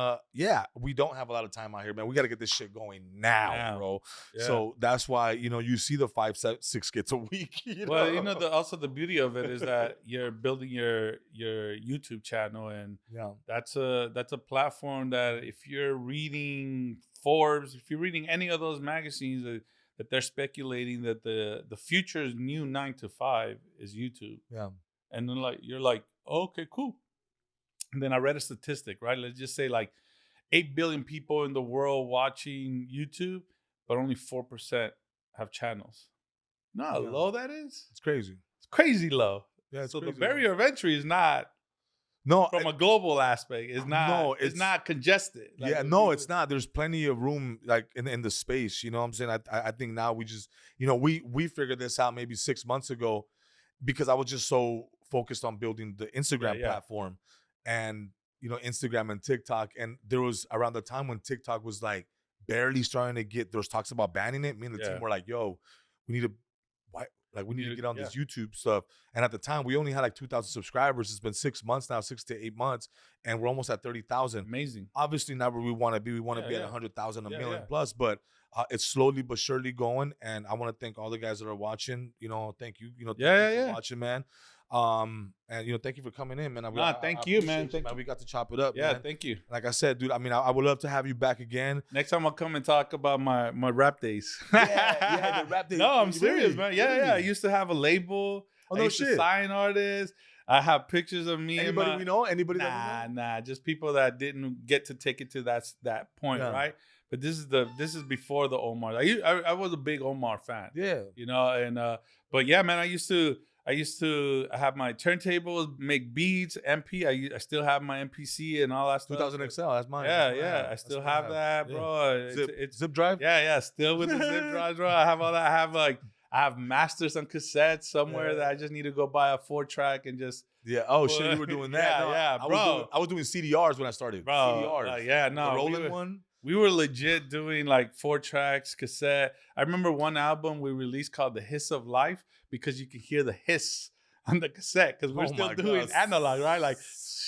[SPEAKER 1] we don't have a lot of time out here, man. We got to get this shit going now, bro. Yeah. So that's why, you see the 5-6 skits a week.
[SPEAKER 3] Well, also the beauty of it is that you're building your YouTube channel, and that's a platform that if you're reading Forbes, if you're reading any of those magazines, that they're speculating that the future's new 9 to 5 is YouTube.
[SPEAKER 1] Yeah.
[SPEAKER 3] And then you're like, oh, okay, cool. And then I read a statistic, right? Let's just say like 8 billion people in the world watching YouTube, but only 4% have channels. You know how low that is?
[SPEAKER 1] It's crazy.
[SPEAKER 3] It's crazy low.
[SPEAKER 1] Yeah, it's
[SPEAKER 3] so
[SPEAKER 1] crazy
[SPEAKER 3] the barrier of entry is not from a global aspect. It's not congested.
[SPEAKER 1] It's not. There's plenty of room like in the space. You know what I'm saying? I think now we just, we figured this out maybe 6 months ago because I was just so focused on building the Instagram platform and Instagram and TikTok. And there was around the time when TikTok was like barely starting to get those talks about banning it. Me and the team were like, yo, we need to get on this YouTube stuff. And at the time, we only had like 2,000 subscribers. It's been 6 months now, 6 to 8 months, and we're almost at 30,000.
[SPEAKER 3] Amazing.
[SPEAKER 1] Obviously, not where we want to be. We want to be at 100,000, a million plus, but it's slowly but surely going. And I want to thank all the guys that are watching. Thank you. Thank you for watching, man. And thank you for coming in, man.
[SPEAKER 3] Thank you, man.
[SPEAKER 1] We got to chop it up.
[SPEAKER 3] Yeah,
[SPEAKER 1] man.
[SPEAKER 3] Thank you.
[SPEAKER 1] Like I said, dude. I mean, I would love to have you back again.
[SPEAKER 3] Next time I'll come and talk about my rap days.
[SPEAKER 1] The rap days.
[SPEAKER 3] No, I'm serious, man. Yeah,
[SPEAKER 1] really?
[SPEAKER 3] yeah. I used to have a label. I used to sign artists. I have pictures of me.
[SPEAKER 1] Anybody we know? Anybody?
[SPEAKER 3] Nah. Just people that didn't get to take it to that point, right? But this is before the Omar. I was a big Omar fan.
[SPEAKER 1] Yeah.
[SPEAKER 3] But yeah, man. I used to have my turntables, make beats, MP. I still have my MPC and all that stuff.
[SPEAKER 1] 2000 XL, that's mine.
[SPEAKER 3] Yeah. I still have that, bro.
[SPEAKER 1] It's zip drive?
[SPEAKER 3] Yeah. Still with the zip drive, bro. I have all that. I have masters on cassettes somewhere that I just need to go buy a 4-track and just.
[SPEAKER 1] Yeah. Oh, shit, you were doing that.
[SPEAKER 3] Bro.
[SPEAKER 1] I was doing CDRs when I started.
[SPEAKER 3] Bro.
[SPEAKER 1] CDRs. The rolling one.
[SPEAKER 3] We were legit doing like 4 tracks, cassette. I remember one album we released called The Hiss of Life because you could hear the hiss on the cassette because we're still doing analog, right? Like,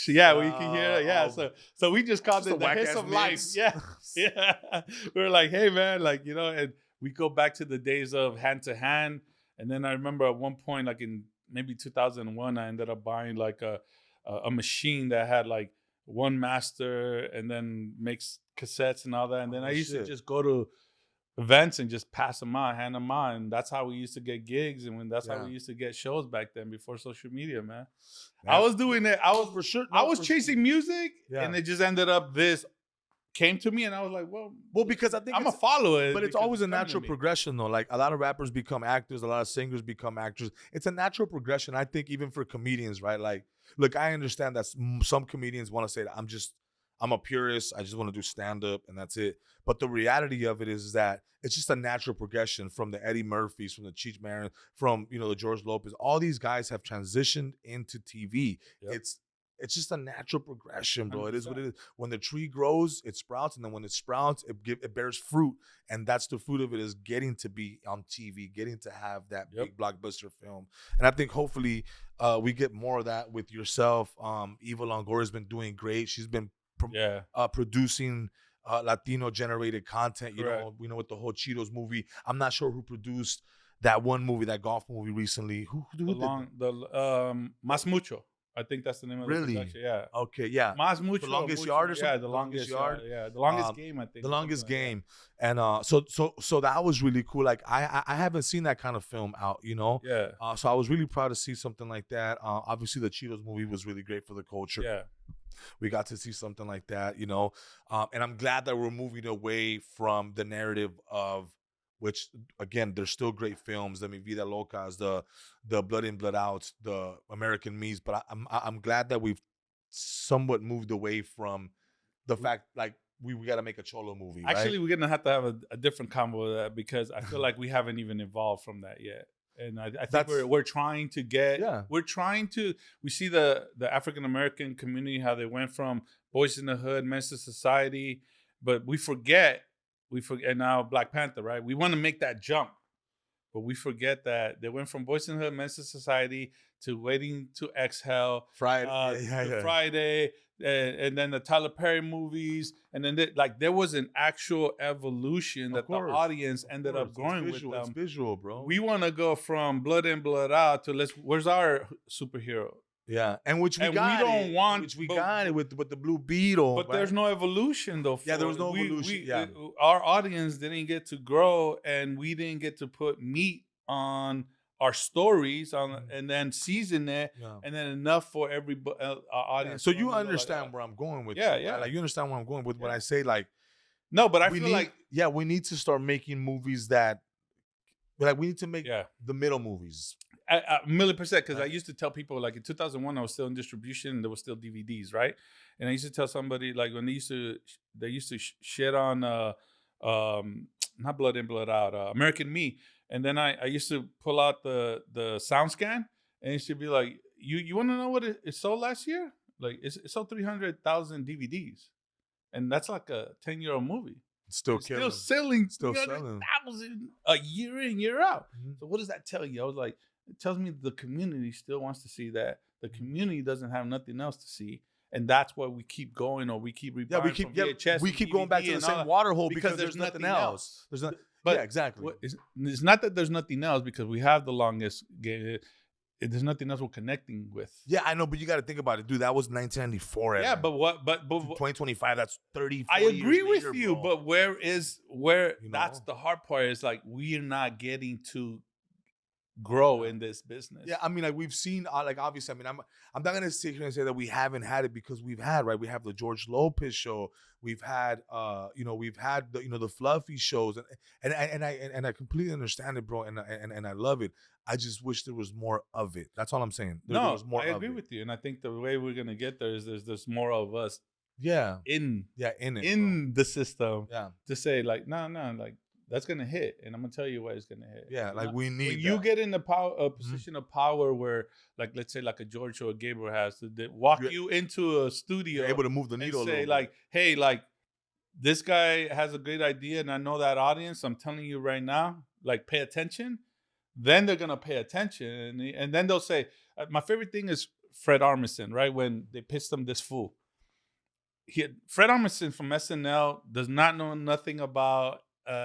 [SPEAKER 3] where you can hear it. Yeah. So we just called it The Hiss of Life. Yeah. Yeah. We were like, hey, man, and we go back to the days of hand to hand. And then I remember at one point, like in maybe 2001, I ended up buying like a machine that had like one master and then makes cassettes and all that. And then I used to just go to events and just pass them out, hand them out. And that's how we used to get gigs. And that's how we used to get shows back then before social media, man. I was doing it. I was chasing music and it just ended up this came to me and I was like, well,
[SPEAKER 1] because I think
[SPEAKER 3] I'm a follower.
[SPEAKER 1] But it's always a natural progression though. Like a lot of rappers become actors, a lot of singers become actors. It's a natural progression. I think even for comedians, right? Like, look, I understand that some comedians want to say that I'm a purist. I just want to do stand-up and that's it. But the reality of it is that it's just a natural progression from the Eddie Murphys, from the Cheech Marin, from, the George Lopez. All these guys have transitioned into TV. Yep. It's just a natural progression, bro. 100%. It is what it is. When the tree grows, it sprouts. And then when it sprouts, it bears fruit. And that's the fruit of it, is getting to be on TV, getting to have that big blockbuster film. And I think hopefully we get more of that with yourself. Eva Longoria has been doing great. She's been producing Latino generated content, with the whole Cheetos movie. I'm not sure who produced that one movie, that golf movie recently. Who did
[SPEAKER 3] Mas Mucho. I think that's the name of the production. Yeah.
[SPEAKER 1] Okay, yeah.
[SPEAKER 3] Mas Mucho.
[SPEAKER 1] The Longest Yard or something?
[SPEAKER 3] Yeah, The Longest Yard. Yeah, The Longest Game, I think.
[SPEAKER 1] The Longest Game. And so that was really cool. Like, I haven't seen that kind of film out,
[SPEAKER 3] Yeah.
[SPEAKER 1] So I was really proud to see something like that. Obviously, the Cheetos movie was really great for the culture.
[SPEAKER 3] Yeah.
[SPEAKER 1] We got to see something like that, and I'm glad that we're moving away from the narrative of, which again, there's still great films. Mi Vida Locas, the Blood In, Blood Out, the American Me's. But I'm glad that we've somewhat moved away from the fact, like, we got to make a Cholo movie.
[SPEAKER 3] Actually, we're gonna have to have a different combo of that because I feel like we haven't even evolved from that yet. And I think we're trying to get, we see the African American community, how they went from Boys in the Hood, Men's Society, but we forget, and now Black Panther, right? We want to make that jump, but we forget that they went from Boys in the Hood, Men's Society to Waiting to Exhale, Friday, and then the Tyler Perry movies, and then there was an actual evolution that the audience ended up going with them.
[SPEAKER 1] It's visual, bro.
[SPEAKER 3] We want to go from Blood In, Blood Out to where's our superhero?
[SPEAKER 1] Yeah, and which we
[SPEAKER 3] And
[SPEAKER 1] got.
[SPEAKER 3] we don't want-
[SPEAKER 1] which we
[SPEAKER 3] but-
[SPEAKER 1] got it with the Blue Beetle.
[SPEAKER 3] But
[SPEAKER 1] right?
[SPEAKER 3] there's no evolution though.
[SPEAKER 1] Yeah, there was
[SPEAKER 3] for
[SPEAKER 1] no
[SPEAKER 3] it.
[SPEAKER 1] evolution, yeah.
[SPEAKER 3] Our audience didn't get to grow, and we didn't get to put meat on our stories and then season it, and then enough for everybody, our audience.
[SPEAKER 1] So you understand where I'm going with?
[SPEAKER 3] Yeah,
[SPEAKER 1] you,
[SPEAKER 3] yeah.
[SPEAKER 1] right? Like you understand where I'm going with when I say like.
[SPEAKER 3] No, but I
[SPEAKER 1] we
[SPEAKER 3] feel
[SPEAKER 1] need,
[SPEAKER 3] like
[SPEAKER 1] we need to start making movies that, like, we need to make
[SPEAKER 3] Yeah.
[SPEAKER 1] the middle movies.
[SPEAKER 3] a million percent, because I used to tell people, like, in 2001 I was still in distribution, there was still DVDs, right? And I used to tell somebody, like, when they used to shit on not Blood In Blood Out, American Me, and then I used to pull out the sound scan, and it should be like, you want to know what it sold last year? Like, it sold 300,000 DVDs, and that's like a 10-year-old movie.
[SPEAKER 1] Still
[SPEAKER 3] selling
[SPEAKER 1] Still
[SPEAKER 3] 300,000 a year in, year out.
[SPEAKER 1] Mhm.
[SPEAKER 3] So what does that tell you? I was like, it tells me the community still wants to see that. The community doesn't have nothing else to see, and that's why we keep going, or we keep rebuying
[SPEAKER 1] we keep
[SPEAKER 3] from VHS.
[SPEAKER 1] we keep going back to the same water hole because there's nothing else. There's not.
[SPEAKER 3] But
[SPEAKER 1] yeah, exactly.
[SPEAKER 3] It's not that there's nothing else, because we have the longest game. There's nothing else we're connecting with.
[SPEAKER 1] Yeah, I know, but you got to think about it, dude. That was 1994.
[SPEAKER 3] Yeah, but
[SPEAKER 1] 2025. That's 30.
[SPEAKER 3] I agree
[SPEAKER 1] years
[SPEAKER 3] with
[SPEAKER 1] later,
[SPEAKER 3] you,
[SPEAKER 1] bro.
[SPEAKER 3] but where
[SPEAKER 1] You
[SPEAKER 3] that's
[SPEAKER 1] know?
[SPEAKER 3] the hard part, is like, we're not getting to grow in this business.
[SPEAKER 1] Yeah, I mean, like, we've seen, like, obviously, I mean, I'm not gonna sit here and say that we haven't had it, because we've had, right? We have the George Lopez show. We've had, we've had the, the fluffy shows, and I completely understand it, bro, and I love it. I just wish there was more of it. That's all I'm saying. There was more
[SPEAKER 3] I agree
[SPEAKER 1] of it.
[SPEAKER 3] with you, and I think the way we're gonna get there is there's more of us
[SPEAKER 1] Yeah,
[SPEAKER 3] in
[SPEAKER 1] in it,
[SPEAKER 3] in the system.
[SPEAKER 1] Yeah.
[SPEAKER 3] To say, like, no, like, that's gonna hit, and I'm gonna tell you why it's gonna hit.
[SPEAKER 1] Yeah,
[SPEAKER 3] You
[SPEAKER 1] like,
[SPEAKER 3] know?
[SPEAKER 1] we need
[SPEAKER 3] when you
[SPEAKER 1] that.
[SPEAKER 3] get in a position of power where, like, let's say, like a George or a Gabriel has to walk
[SPEAKER 1] You're-
[SPEAKER 3] you into a studio,
[SPEAKER 1] You're able to move the
[SPEAKER 3] and
[SPEAKER 1] needle a
[SPEAKER 3] say,
[SPEAKER 1] little bit.
[SPEAKER 3] like, hey, like, this guy has a great idea, and I know that audience. I'm telling you right now, like, pay attention. Then they're gonna pay attention, and then they'll say, my favorite thing is Fred Armisen, right? When they pitched him this fool. Fred Armisen from SNL does not know nothing about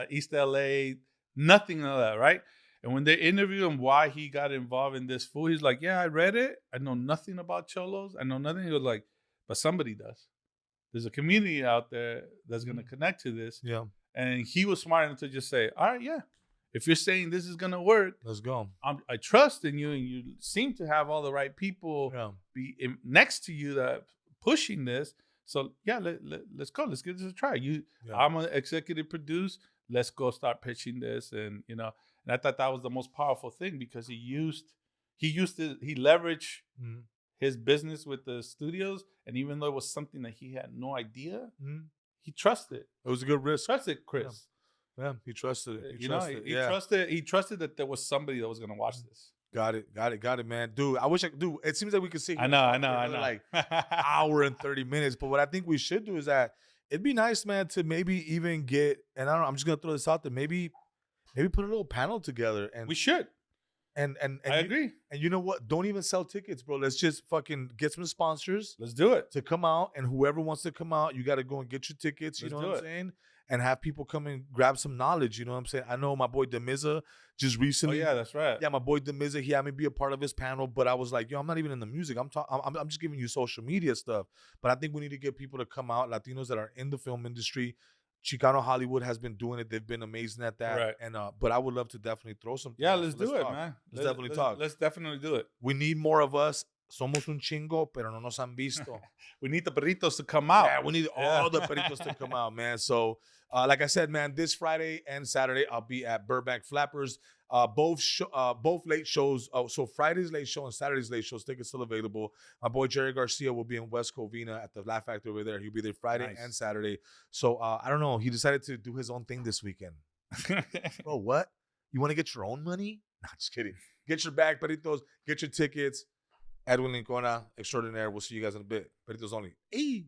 [SPEAKER 3] East LA, nothing of that, right? And when they interview him why he got involved in this fool, he's like, yeah, I read it. I know nothing about cholos. I know nothing. He was like, but somebody does. There's a community out there that's going to connect to this.
[SPEAKER 1] Yeah.
[SPEAKER 3] And he was smart enough to just say, all right, yeah. If you're saying this is going to work,
[SPEAKER 1] Let's go.
[SPEAKER 3] I trust in you, and you seem to have all the right people next to you that pushing this. So yeah, let's go. Let's give this a try. I'm an executive producer. Let's go start pitching this, and I thought that was the most powerful thing, because he leveraged his business with the studios, and even though it was something that he had no idea, he trusted.
[SPEAKER 1] It was a good risk.
[SPEAKER 3] Trusted Chris.
[SPEAKER 1] Yeah, he trusted it.
[SPEAKER 3] He trusted that there was somebody that was going to watch this.
[SPEAKER 1] Got it, man. Dude, I wish I could do. It seems like we could see.
[SPEAKER 3] I know.
[SPEAKER 1] Like hour and 30 minutes. But what I think we should do is that it'd be nice, man, to maybe even get. And I don't know. I'm just gonna throw this out there. Maybe put a little panel together. And
[SPEAKER 3] we should.
[SPEAKER 1] And
[SPEAKER 3] I agree.
[SPEAKER 1] And you know what? Don't even sell tickets, bro. Let's just fucking get some sponsors.
[SPEAKER 3] Let's do it.
[SPEAKER 1] To come out, and whoever wants to come out, you got to go and get your tickets. You know what I'm saying? And have people come and grab some knowledge. You know what I'm saying? I know my boy Demiza just recently.
[SPEAKER 3] Oh yeah, that's right.
[SPEAKER 1] Yeah, my boy Demiza, he had me be a part of his panel, but I was like, yo, I'm not even in the music. I'm just giving you social media stuff. But I think we need to get people to come out, Latinos that are in the film industry. Chicano Hollywood has been doing it. They've been amazing at that.
[SPEAKER 3] Right.
[SPEAKER 1] And but I would love to definitely throw some.
[SPEAKER 3] Yeah, let's do it,
[SPEAKER 1] talk.
[SPEAKER 3] man.
[SPEAKER 1] Let's definitely talk.
[SPEAKER 3] Let's definitely do it.
[SPEAKER 1] We need more of us. Somos un chingo, pero no nos han visto.
[SPEAKER 3] We need the Perritos to come out.
[SPEAKER 1] Yeah, we need all the Perritos to come out, man. So, like I said, man, this Friday and Saturday, I'll be at Burbank Flappers. Both late shows. So Friday's late show and Saturday's late shows. Tickets still available. My boy Jerry Garcia will be in West Covina at the Laugh Factory over there. He'll be there Friday and Saturday. So I don't know. He decided to do his own thing this weekend. Bro, what? You want to get your own money? Nah, just kidding. Get your bag, Perritos. Get your tickets. Edwin Licona, extraordinaire. We'll see you guys in a bit. Perritos only. Hey.